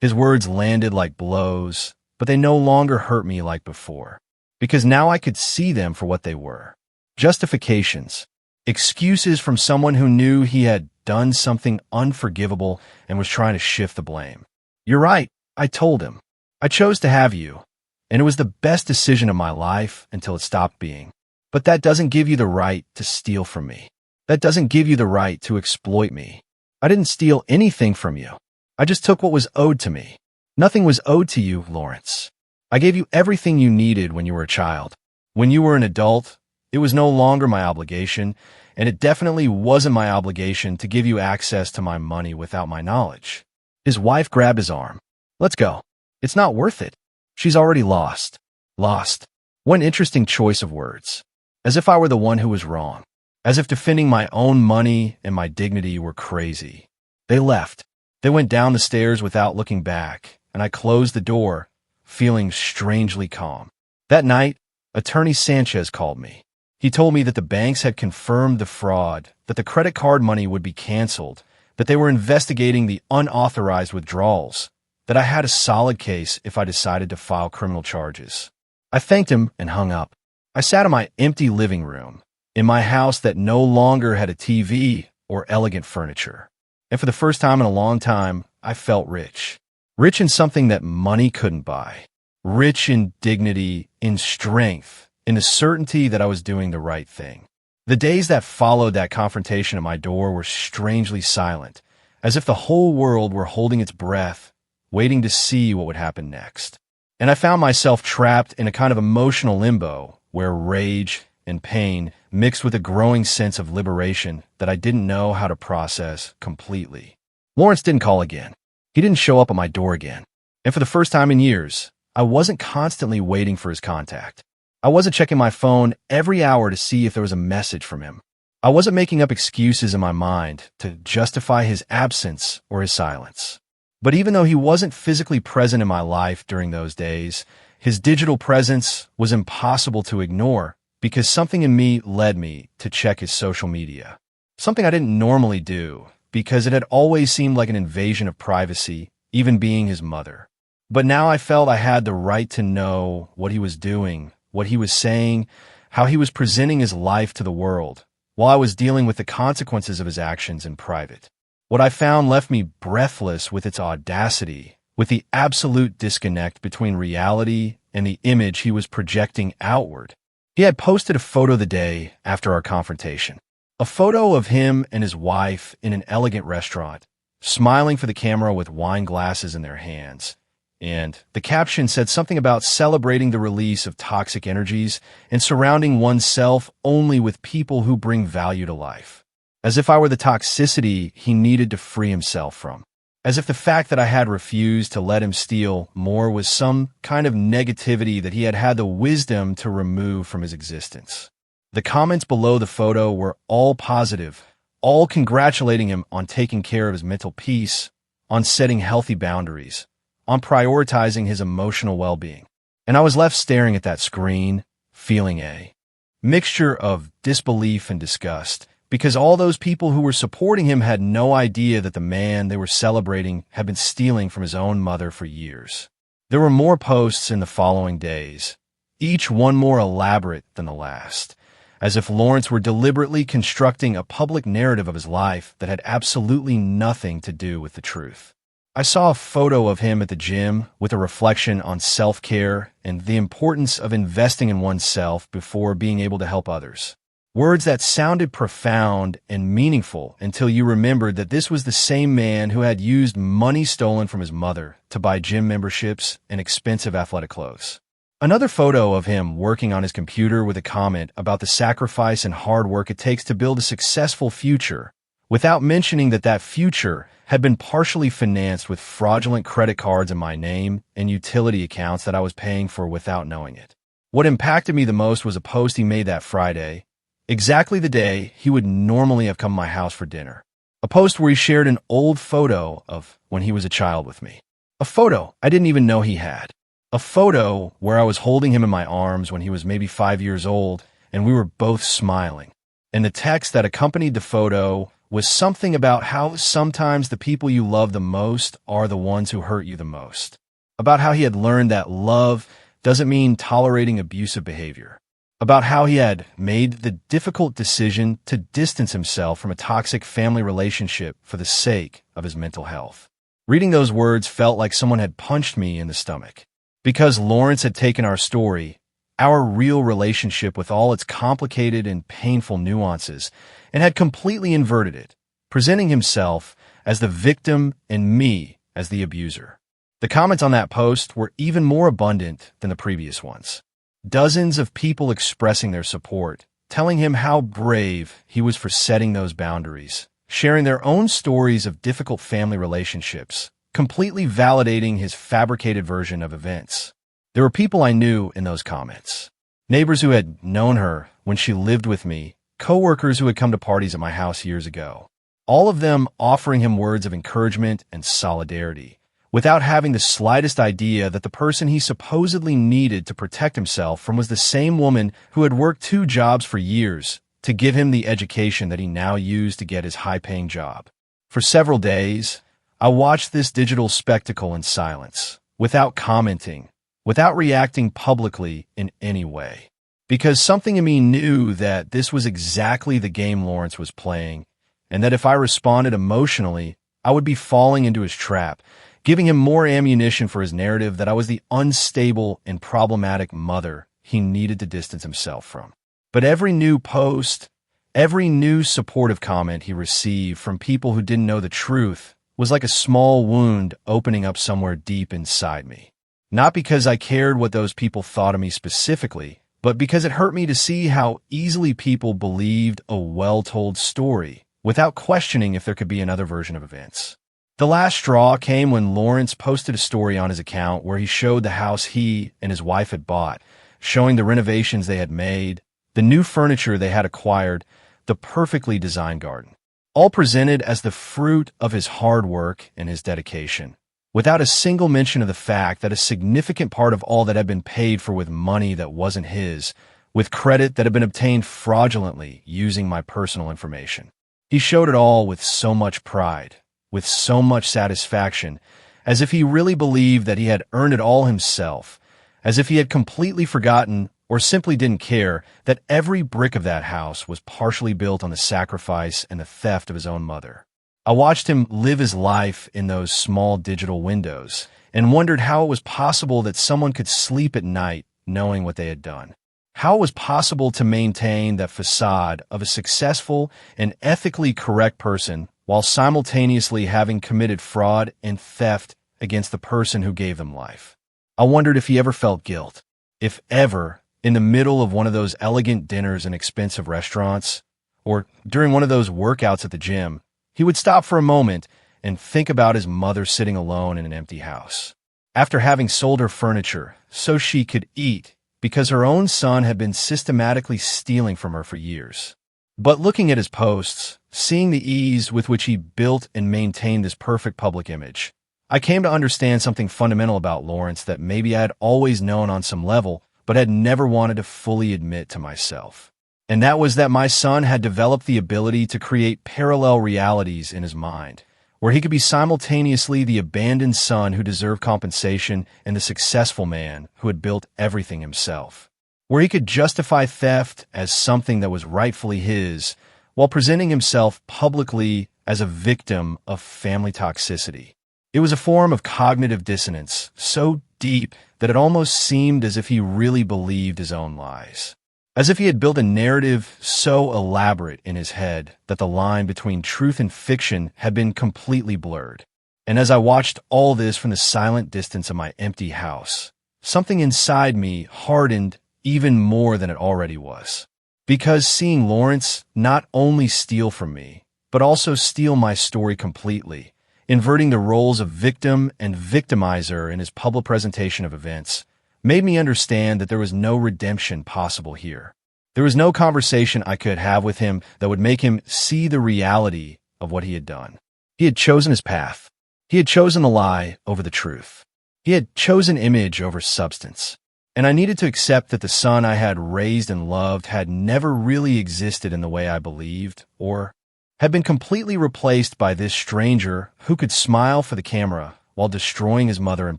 His words landed like blows, but they no longer hurt me like before, because now I could see them for what they were. Justifications. Excuses from someone who knew he had done something unforgivable and was trying to shift the blame. "You're right," I told him. "I chose to have you, and it was the best decision of my life until it stopped being. But that doesn't give you the right to steal from me. That doesn't give you the right to exploit me. I didn't steal anything from you. I just took what was owed to me. Nothing was owed to you, Lawrence. I gave you everything you needed when you were a child. When you were an adult, it was no longer my obligation, and it definitely wasn't my obligation to give you access to my money without my knowledge." His wife grabbed his arm. "Let's go. It's not worth it. She's already lost." Lost. What an interesting choice of words. As if I were the one who was wrong. As if defending my own money and my dignity were crazy. They left. They went down the stairs without looking back, and I closed the door, feeling strangely calm. That night, Attorney Sanchez called me. He told me that the banks had confirmed the fraud, that the credit card money would be canceled, that they were investigating the unauthorized withdrawals, that I had a solid case if I decided to file criminal charges. I thanked him and hung up. I sat in my empty living room, in my house that no longer had a TV or elegant furniture. And for the first time in a long time, I felt rich. Rich in something that money couldn't buy. Rich in dignity, in strength, in the certainty that I was doing the right thing. The days that followed that confrontation at my door were strangely silent, as if the whole world were holding its breath, waiting to see what would happen next. And I found myself trapped in a kind of emotional limbo, where rage and pain mixed with a growing sense of liberation that I didn't know how to process completely. Lawrence didn't call again. He didn't show up at my door again. And for the first time in years, I wasn't constantly waiting for his contact. I wasn't checking my phone every hour to see if there was a message from him. I wasn't making up excuses in my mind to justify his absence or his silence. But even though he wasn't physically present in my life during those days, his digital presence was impossible to ignore because something in me led me to check his social media. Something I didn't normally do because it had always seemed like an invasion of privacy, even being his mother. But now I felt I had the right to know what he was doing, what he was saying, how he was presenting his life to the world, while I was dealing with the consequences of his actions in private. What I found left me breathless with its audacity, with the absolute disconnect between reality and the image he was projecting outward. He had posted a photo the day after our confrontation. A photo of him and his wife in an elegant restaurant, smiling for the camera with wine glasses in their hands. And the caption said something about celebrating the release of toxic energies and surrounding oneself only with people who bring value to life. As if I were the toxicity he needed to free himself from. As if the fact that I had refused to let him steal more was some kind of negativity that he had had the wisdom to remove from his existence. The comments below the photo were all positive, all congratulating him on taking care of his mental peace, on setting healthy boundaries, on prioritizing his emotional well-being. And I was left staring at that screen, feeling a mixture of disbelief and disgust, because all those people who were supporting him had no idea that the man they were celebrating had been stealing from his own mother for years. There were more posts in the following days, each one more elaborate than the last, as if Lawrence were deliberately constructing a public narrative of his life that had absolutely nothing to do with the truth. I saw a photo of him at the gym with a reflection on self-care and the importance of investing in oneself before being able to help others. Words that sounded profound and meaningful until you remembered that this was the same man who had used money stolen from his mother to buy gym memberships and expensive athletic clothes. Another photo of him working on his computer with a comment about the sacrifice and hard work it takes to build a successful future, without mentioning that that future had been partially financed with fraudulent credit cards in my name and utility accounts that I was paying for without knowing it. What impacted me the most was a post he made that Friday, exactly the day he would normally have come to my house for dinner. A post where he shared an old photo of when he was a child with me. A photo I didn't even know he had. A photo where I was holding him in my arms when he was maybe 5 years old and we were both smiling. And the text that accompanied the photo was something about how sometimes the people you love the most are the ones who hurt you the most. About how he had learned that love doesn't mean tolerating abusive behavior. About how he had made the difficult decision to distance himself from a toxic family relationship for the sake of his mental health. Reading those words felt like someone had punched me in the stomach. Because Lawrence had taken our story, our real relationship with all its complicated and painful nuances, and had completely inverted it, presenting himself as the victim and me as the abuser. The comments on that post were even more abundant than the previous ones. Dozens of people expressing their support, telling him how brave he was for setting those boundaries, sharing their own stories of difficult family relationships, completely validating his fabricated version of events. There were people I knew in those comments. Neighbors who had known her when she lived with me, coworkers who had come to parties at my house years ago. All of them offering him words of encouragement and solidarity, without having the slightest idea that the person he supposedly needed to protect himself from was the same woman who had worked 2 jobs for years to give him the education that he now used to get his high-paying job. For several days, I watched this digital spectacle in silence, without commenting, without reacting publicly in any way. Because something in me knew that this was exactly the game Lawrence was playing, and that if I responded emotionally, I would be falling into his trap, giving him more ammunition for his narrative that I was the unstable and problematic mother he needed to distance himself from. But every new post, every new supportive comment he received from people who didn't know the truth was like a small wound opening up somewhere deep inside me. Not because I cared what those people thought of me specifically, but because it hurt me to see how easily people believed a well-told story without questioning if there could be another version of events. The last straw came when Lawrence posted a story on his account where he showed the house he and his wife had bought, showing the renovations they had made, the new furniture they had acquired, the perfectly designed garden, all presented as the fruit of his hard work and his dedication, without a single mention of the fact that a significant part of all that had been paid for with money that wasn't his, with credit that had been obtained fraudulently using my personal information. He showed it all with so much pride, with so much satisfaction, as if he really believed that he had earned it all himself, as if he had completely forgotten or simply didn't care that every brick of that house was partially built on the sacrifice and the theft of his own mother. I watched him live his life in those small digital windows and wondered how it was possible that someone could sleep at night knowing what they had done. How it was possible to maintain that facade of a successful and ethically correct person while simultaneously having committed fraud and theft against the person who gave them life. I wondered if he ever felt guilt, if ever, in the middle of one of those elegant dinners in expensive restaurants, or during one of those workouts at the gym, he would stop for a moment and think about his mother sitting alone in an empty house. After having sold her furniture so she could eat because her own son had been systematically stealing from her for years. But looking at his posts, seeing the ease with which he built and maintained this perfect public image, I came to understand something fundamental about Lawrence that maybe I had always known on some level, but had never wanted to fully admit to myself. And that was that my son had developed the ability to create parallel realities in his mind, where he could be simultaneously the abandoned son who deserved compensation and the successful man who had built everything himself, where he could justify theft as something that was rightfully his, while presenting himself publicly as a victim of family toxicity. It was a form of cognitive dissonance so deep that it almost seemed as if he really believed his own lies, as if he had built a narrative so elaborate in his head that the line between truth and fiction had been completely blurred. And as I watched all this from the silent distance of my empty house, something inside me hardened even more than it already was. Because seeing Lawrence not only steal from me, but also steal my story completely, inverting the roles of victim and victimizer in his public presentation of events, made me understand that there was no redemption possible here. There was no conversation I could have with him that would make him see the reality of what he had done. He had chosen his path. He had chosen the lie over the truth. He had chosen image over substance. And I needed to accept that the son I had raised and loved had never really existed in the way I believed or had been completely replaced by this stranger who could smile for the camera while destroying his mother in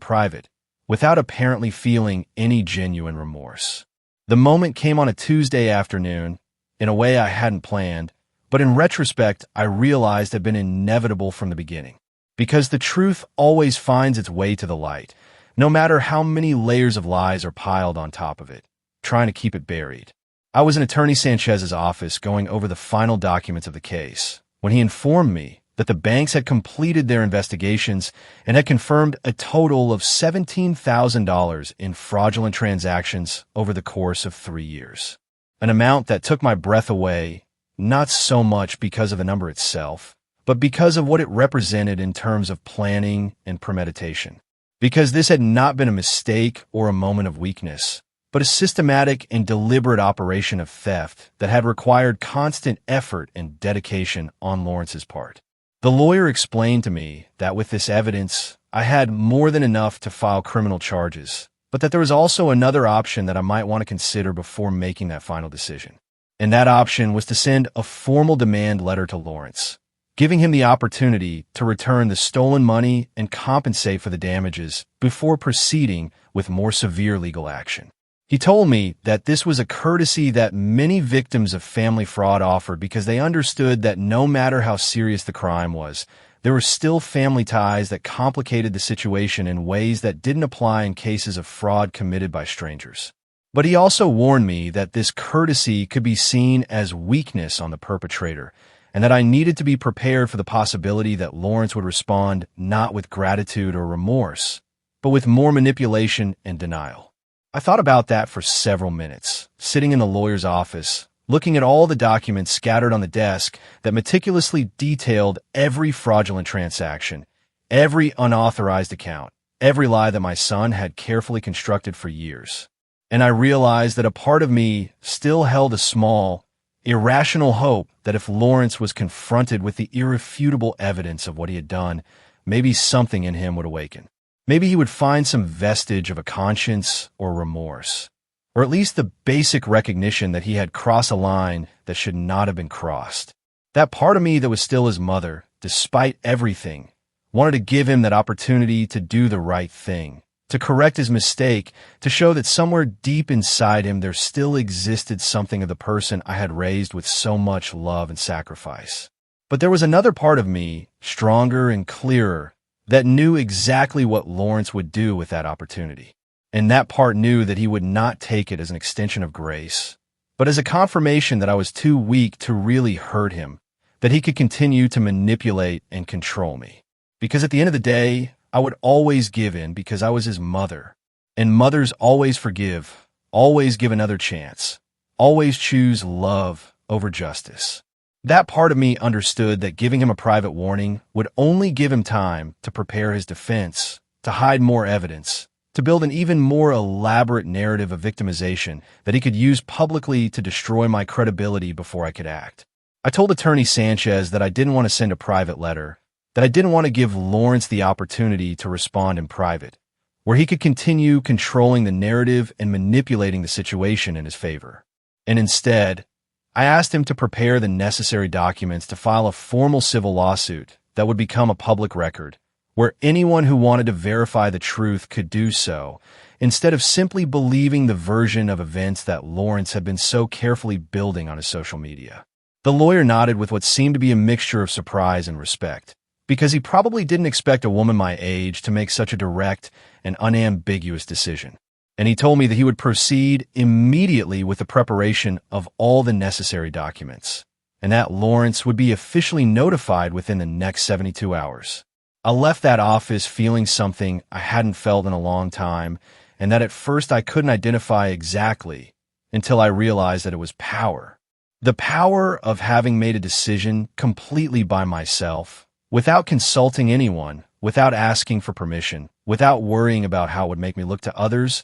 private, without apparently feeling any genuine remorse. The moment came on a Tuesday afternoon, in a way I hadn't planned, but in retrospect, I realized had been inevitable from the beginning. Because the truth always finds its way to the light, no matter how many layers of lies are piled on top of it, trying to keep it buried. I was in Attorney Sanchez's office going over the final documents of the case when he informed me that the banks had completed their investigations and had confirmed a total of $17,000 in fraudulent transactions over the course of 3 years. An amount that took my breath away, not so much because of the number itself, but because of what it represented in terms of planning and premeditation. Because this had not been a mistake or a moment of weakness, but a systematic and deliberate operation of theft that had required constant effort and dedication on Lawrence's part. The lawyer explained to me that with this evidence, I had more than enough to file criminal charges, but that there was also another option that I might want to consider before making that final decision. And that option was to send a formal demand letter to Lawrence, giving him the opportunity to return the stolen money and compensate for the damages before proceeding with more severe legal action. He told me that this was a courtesy that many victims of family fraud offered because they understood that no matter how serious the crime was, there were still family ties that complicated the situation in ways that didn't apply in cases of fraud committed by strangers. But he also warned me that this courtesy could be seen as weakness on the perpetrator, and that I needed to be prepared for the possibility that Lawrence would respond not with gratitude or remorse, but with more manipulation and denial. I thought about that for several minutes, sitting in the lawyer's office, looking at all the documents scattered on the desk that meticulously detailed every fraudulent transaction, every unauthorized account, every lie that my son had carefully constructed for years. And I realized that a part of me still held a small, irrational hope that if Lawrence was confronted with the irrefutable evidence of what he had done, maybe something in him would awaken. Maybe he would find some vestige of a conscience or remorse, or at least the basic recognition that he had crossed a line that should not have been crossed. That part of me that was still his mother, despite everything, wanted to give him that opportunity to do the right thing, to correct his mistake, to show that somewhere deep inside him there still existed something of the person I had raised with so much love and sacrifice. But there was another part of me, stronger and clearer, that knew exactly what Lawrence would do with that opportunity. And that part knew that he would not take it as an extension of grace, but as a confirmation that I was too weak to really hurt him, that he could continue to manipulate and control me. Because at the end of the day, I would always give in because I was his mother. And mothers always forgive, always give another chance, always choose love over justice. That part of me understood that giving him a private warning would only give him time to prepare his defense, to hide more evidence, to build an even more elaborate narrative of victimization that he could use publicly to destroy my credibility before I could act. I told Attorney Sanchez that I didn't want to send a private letter, that I didn't want to give Lawrence the opportunity to respond in private, where he could continue controlling the narrative and manipulating the situation in his favor. And instead, I asked him to prepare the necessary documents to file a formal civil lawsuit that would become a public record, where anyone who wanted to verify the truth could do so, instead of simply believing the version of events that Lawrence had been so carefully building on his social media. The lawyer nodded with what seemed to be a mixture of surprise and respect, because he probably didn't expect a woman my age to make such a direct and unambiguous decision. And he told me that he would proceed immediately with the preparation of all the necessary documents, and that Lawrence would be officially notified within the next 72 hours. I left that office feeling something I hadn't felt in a long time, and that at first I couldn't identify exactly until I realized that it was power. The power of having made a decision completely by myself, without consulting anyone, without asking for permission, without worrying about how it would make me look to others,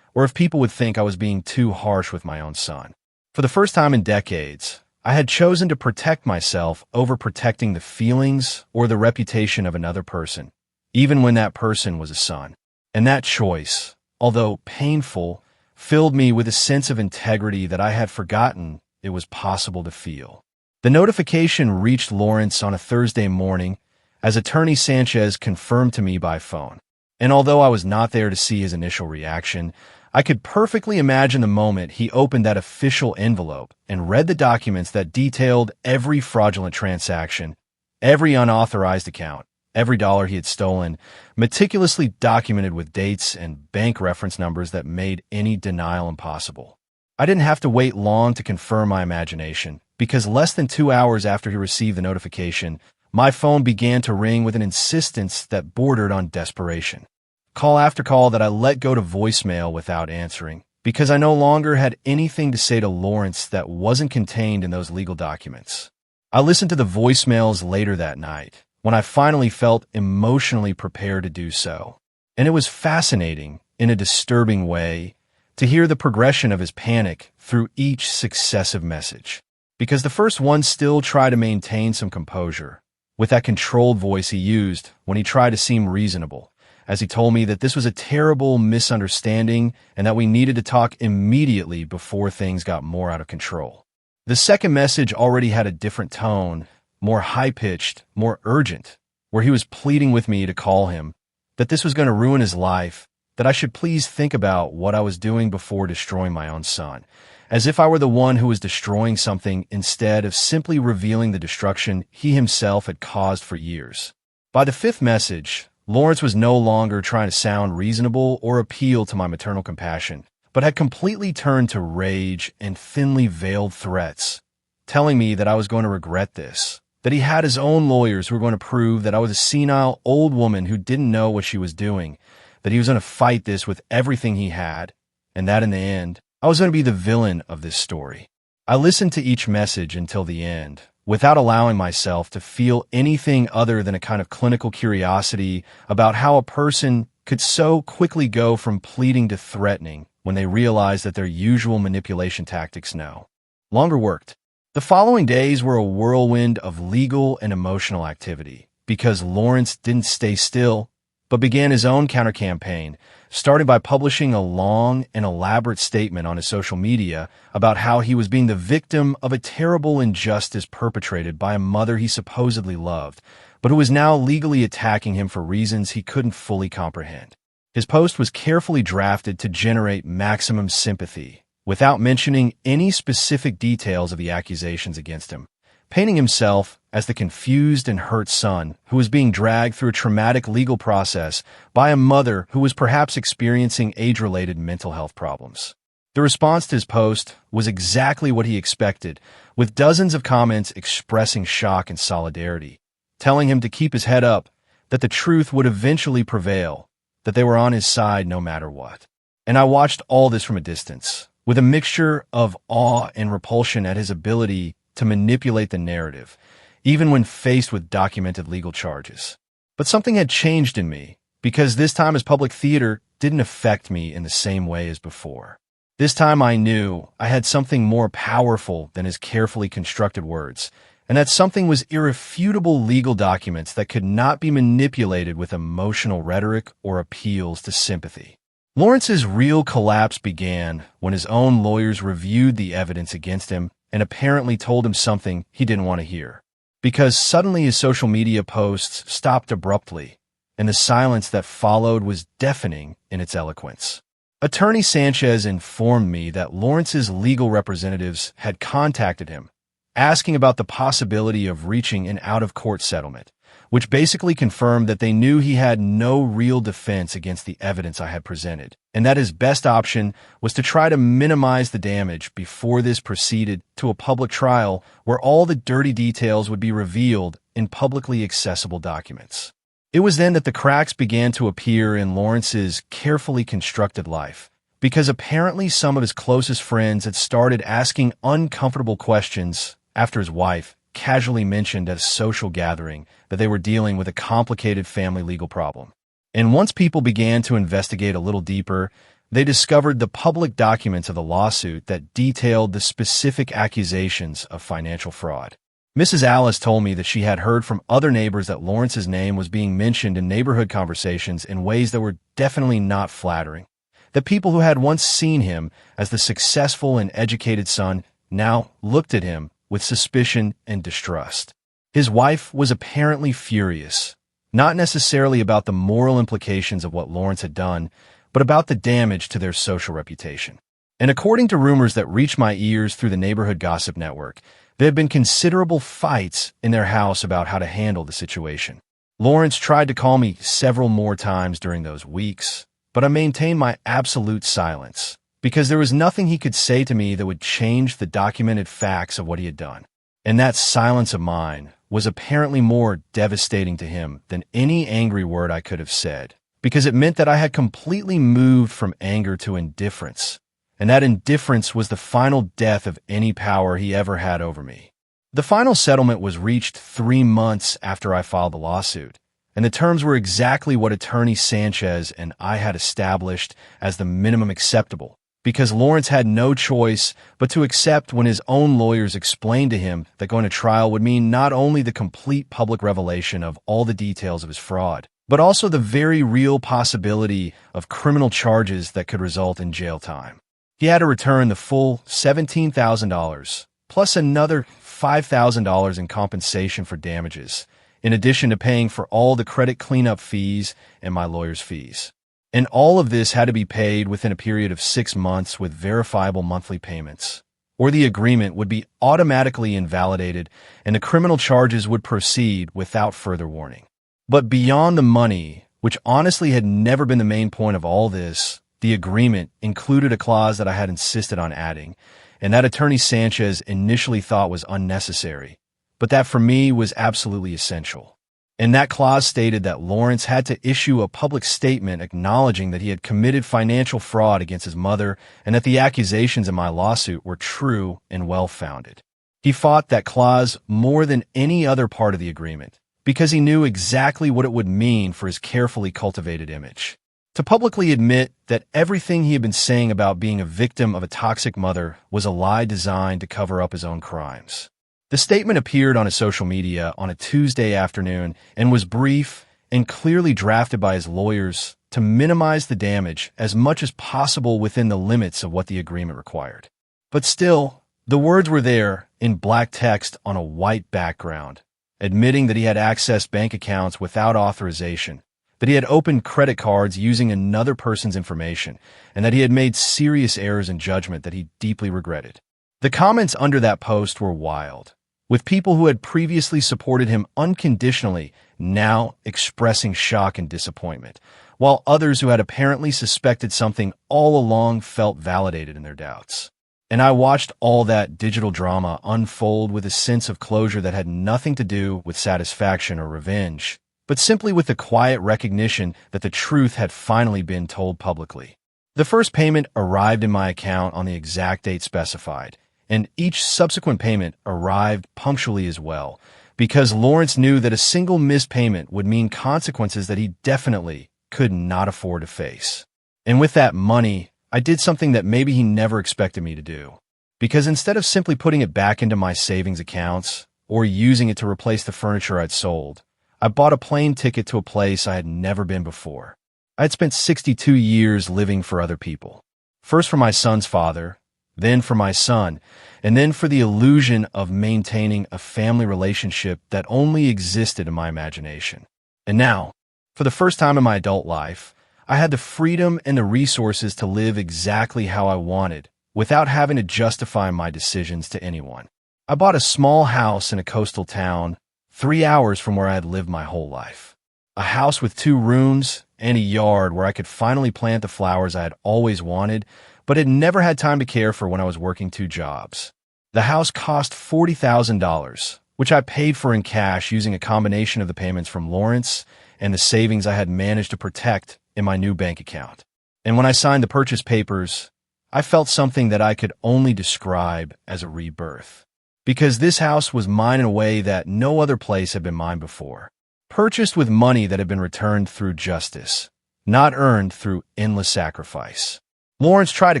or if people would think I was being too harsh with my own son. For the first time in decades, I had chosen to protect myself over protecting the feelings or the reputation of another person, even when that person was a son. And that choice, although painful, filled me with a sense of integrity that I had forgotten it was possible to feel. The notification reached Lawrence on a Thursday morning, as Attorney Sanchez confirmed to me by phone. And although I was not there to see his initial reaction, I could perfectly imagine the moment he opened that official envelope and read the documents that detailed every fraudulent transaction, every unauthorized account, every dollar he had stolen, meticulously documented with dates and bank reference numbers that made any denial impossible. I didn't have to wait long to confirm my imagination, because less than 2 hours after he received the notification, my phone began to ring with an insistence that bordered on desperation. Call after call that I let go to voicemail without answering, because I no longer had anything to say to Lawrence that wasn't contained in those legal documents. I listened to the voicemails later that night, when I finally felt emotionally prepared to do so. And it was fascinating, in a disturbing way, to hear the progression of his panic through each successive message. Because the first one still tried to maintain some composure, with that controlled voice he used when he tried to seem reasonable, as he told me that this was a terrible misunderstanding and that we needed to talk immediately before things got more out of control. The second message already had a different tone, more high-pitched, more urgent, where he was pleading with me to call him, that this was going to ruin his life, that I should please think about what I was doing before destroying my own son, as if I were the one who was destroying something instead of simply revealing the destruction he himself had caused for years. By the fifth message, Lawrence was no longer trying to sound reasonable or appeal to my maternal compassion, but had completely turned to rage and thinly veiled threats, telling me that I was going to regret this, that he had his own lawyers who were going to prove that I was a senile old woman who didn't know what she was doing, that he was going to fight this with everything he had, and that in the end, I was going to be the villain of this story. I listened to each message until the end, without allowing myself to feel anything other than a kind of clinical curiosity about how a person could so quickly go from pleading to threatening when they realized that their usual manipulation tactics no longer worked. The following days were a whirlwind of legal and emotional activity, because Lawrence didn't stay still, but began his own counter-campaign, starting by publishing a long and elaborate statement on his social media about how he was being the victim of a terrible injustice perpetrated by a mother he supposedly loved, but who was now legally attacking him for reasons he couldn't fully comprehend. His post was carefully drafted to generate maximum sympathy, without mentioning any specific details of the accusations against him, painting himself as the confused and hurt son who was being dragged through a traumatic legal process by a mother who was perhaps experiencing age-related mental health problems. The response to his post was exactly what he expected, with dozens of comments expressing shock and solidarity, telling him to keep his head up, that the truth would eventually prevail, that they were on his side no matter what. And I watched all this from a distance, with a mixture of awe and repulsion at his ability to manipulate the narrative, even when faced with documented legal charges. But something had changed in me, because this time his public theater didn't affect me in the same way as before. This time I knew I had something more powerful than his carefully constructed words, and that something was irrefutable legal documents that could not be manipulated with emotional rhetoric or appeals to sympathy. Lawrence's real collapse began when his own lawyers reviewed the evidence against him and apparently told him something he didn't want to hear, because suddenly his social media posts stopped abruptly, and the silence that followed was deafening in its eloquence. Attorney Sanchez informed me that Lawrence's legal representatives had contacted him, asking about the possibility of reaching an out-of-court settlement, which basically confirmed that they knew he had no real defense against the evidence I had presented, and that his best option was to try to minimize the damage before this proceeded to a public trial where all the dirty details would be revealed in publicly accessible documents. It was then that the cracks began to appear in Lawrence's carefully constructed life, because apparently some of his closest friends had started asking uncomfortable questions after his wife casually mentioned at a social gathering that they were dealing with a complicated family legal problem. And once people began to investigate a little deeper, they discovered the public documents of the lawsuit that detailed the specific accusations of financial fraud. Mrs. Alice told me that she had heard from other neighbors that Lawrence's name was being mentioned in neighborhood conversations in ways that were definitely not flattering, that people who had once seen him as the successful and educated son now looked at him with suspicion and distrust. His wife was apparently furious, not necessarily about the moral implications of what Lawrence had done, but about the damage to their social reputation. And according to rumors that reached my ears through the neighborhood gossip network, there had been considerable fights in their house about how to handle the situation. Lawrence tried to call me several more times during those weeks, but I maintained my absolute silence, because there was nothing he could say to me that would change the documented facts of what he had done. And that silence of mine was apparently more devastating to him than any angry word I could have said, because it meant that I had completely moved from anger to indifference, and that indifference was the final death of any power he ever had over me. The final settlement was reached 3 months after I filed the lawsuit, and the terms were exactly what Attorney Sanchez and I had established as the minimum acceptable, because Lawrence had no choice but to accept when his own lawyers explained to him that going to trial would mean not only the complete public revelation of all the details of his fraud, but also the very real possibility of criminal charges that could result in jail time. He had to return the full $17,000, plus another $5,000 in compensation for damages, in addition to paying for all the credit cleanup fees and my lawyer's fees. And all of this had to be paid within a period of 6 months with verifiable monthly payments, or the agreement would be automatically invalidated and the criminal charges would proceed without further warning. But beyond the money, which honestly had never been the main point of all this, the agreement included a clause that I had insisted on adding, and that Attorney Sanchez initially thought was unnecessary, but that for me was absolutely essential. And that clause stated that Lawrence had to issue a public statement acknowledging that he had committed financial fraud against his mother and that the accusations in my lawsuit were true and well-founded. He fought that clause more than any other part of the agreement because he knew exactly what it would mean for his carefully cultivated image. To publicly admit that everything he had been saying about being a victim of a toxic mother was a lie designed to cover up his own crimes. The statement appeared on his social media on a Tuesday afternoon and was brief and clearly drafted by his lawyers to minimize the damage as much as possible within the limits of what the agreement required. But still, the words were there in black text on a white background, admitting that he had accessed bank accounts without authorization, that he had opened credit cards using another person's information, and that he had made serious errors in judgment that he deeply regretted. The comments under that post were wild, with people who had previously supported him unconditionally now expressing shock and disappointment, while others who had apparently suspected something all along felt validated in their doubts. And I watched all that digital drama unfold with a sense of closure that had nothing to do with satisfaction or revenge, but simply with the quiet recognition that the truth had finally been told publicly. The first payment arrived in my account on the exact date specified, and each subsequent payment arrived punctually as well, because Lawrence knew that a single missed payment would mean consequences that he definitely could not afford to face. And with that money, I did something that maybe he never expected me to do, because instead of simply putting it back into my savings accounts or using it to replace the furniture I'd sold, I bought a plane ticket to a place I had never been before. I had spent 62 years living for other people, first for my son's father, then for my son, and then for the illusion of maintaining a family relationship that only existed in my imagination. And now, for the first time in my adult life, I had the freedom and the resources to live exactly how I wanted, without having to justify my decisions to anyone. I bought a small house in a coastal town, 3 hours from where I had lived my whole life. A house with 2 rooms and a yard where I could finally plant the flowers I had always wanted, but had never had time to care for when I was working 2 jobs. The house cost $40,000, which I paid for in cash using a combination of the payments from Lawrence and the savings I had managed to protect in my new bank account. And when I signed the purchase papers, I felt something that I could only describe as a rebirth. Because this house was mine in a way that no other place had been mine before. Purchased with money that had been returned through justice, not earned through endless sacrifice. Lawrence tried to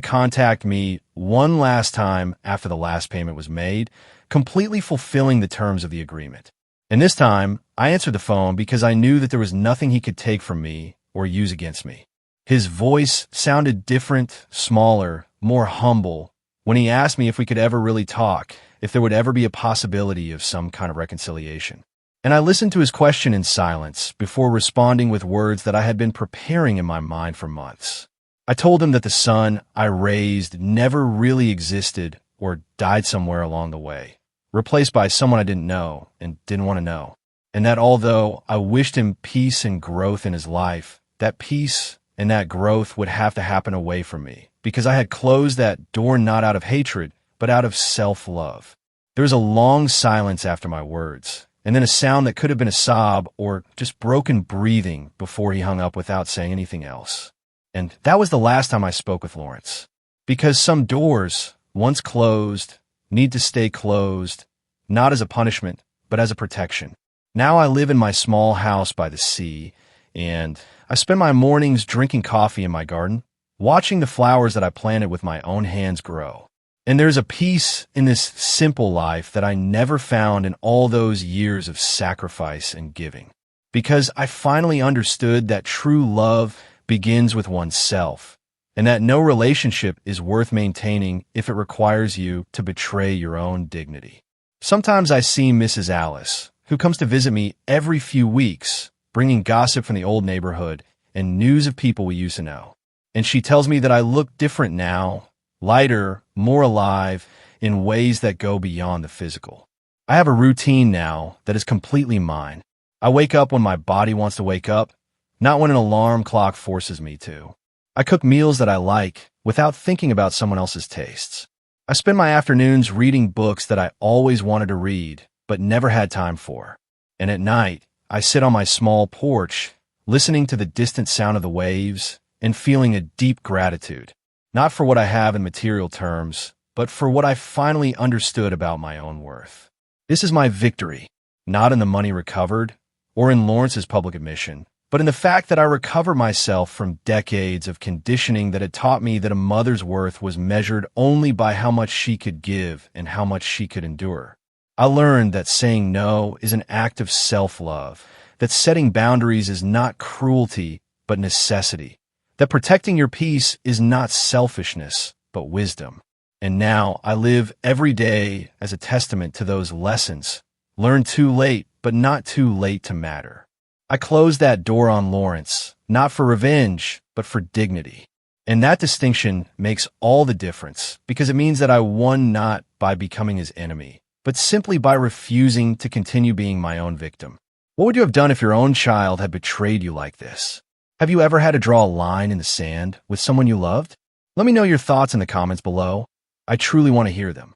contact me one last time after the last payment was made, completely fulfilling the terms of the agreement. And this time, I answered the phone because I knew that there was nothing he could take from me or use against me. His voice sounded different, smaller, more humble when he asked me if we could ever really talk, if there would ever be a possibility of some kind of reconciliation. And I listened to his question in silence before responding with words that I had been preparing in my mind for months. I told him that the son I raised never really existed or died somewhere along the way, replaced by someone I didn't know and didn't want to know. And that although I wished him peace and growth in his life, that peace and that growth would have to happen away from me, because I had closed that door not out of hatred, but out of self-love. There was a long silence after my words, and then a sound that could have been a sob or just broken breathing before he hung up without saying anything else. And that was the last time I spoke with Lawrence. Because some doors, once closed, need to stay closed, not as a punishment, but as a protection. Now I live in my small house by the sea, and I spend my mornings drinking coffee in my garden, watching the flowers that I planted with my own hands grow. And there's a peace in this simple life that I never found in all those years of sacrifice and giving. Because I finally understood that true love begins with oneself, and that no relationship is worth maintaining if it requires you to betray your own dignity. Sometimes I see Mrs. Alice, who comes to visit me every few weeks, bringing gossip from the old neighborhood and news of people we used to know. And she tells me that I look different now, lighter, more alive, in ways that go beyond the physical. I have a routine now that is completely mine. I wake up when my body wants to wake up, not when an alarm clock forces me to. I cook meals that I like without thinking about someone else's tastes. I spend my afternoons reading books that I always wanted to read, but never had time for. And at night, I sit on my small porch, listening to the distant sound of the waves and feeling a deep gratitude, not for what I have in material terms, but for what I finally understood about my own worth. This is my victory, not in the money recovered or in Lawrence's public admission, but in the fact that I recover myself from decades of conditioning that had taught me that a mother's worth was measured only by how much she could give and how much she could endure. I learned that saying no is an act of self-love, that setting boundaries is not cruelty, but necessity, that protecting your peace is not selfishness, but wisdom. And now I live every day as a testament to those lessons, learned too late, but not too late to matter. I closed that door on Lawrence, not for revenge, but for dignity. And that distinction makes all the difference, because it means that I won not by becoming his enemy, but simply by refusing to continue being my own victim. What would you have done if your own child had betrayed you like this? Have you ever had to draw a line in the sand with someone you loved? Let me know your thoughts in the comments below. I truly want to hear them.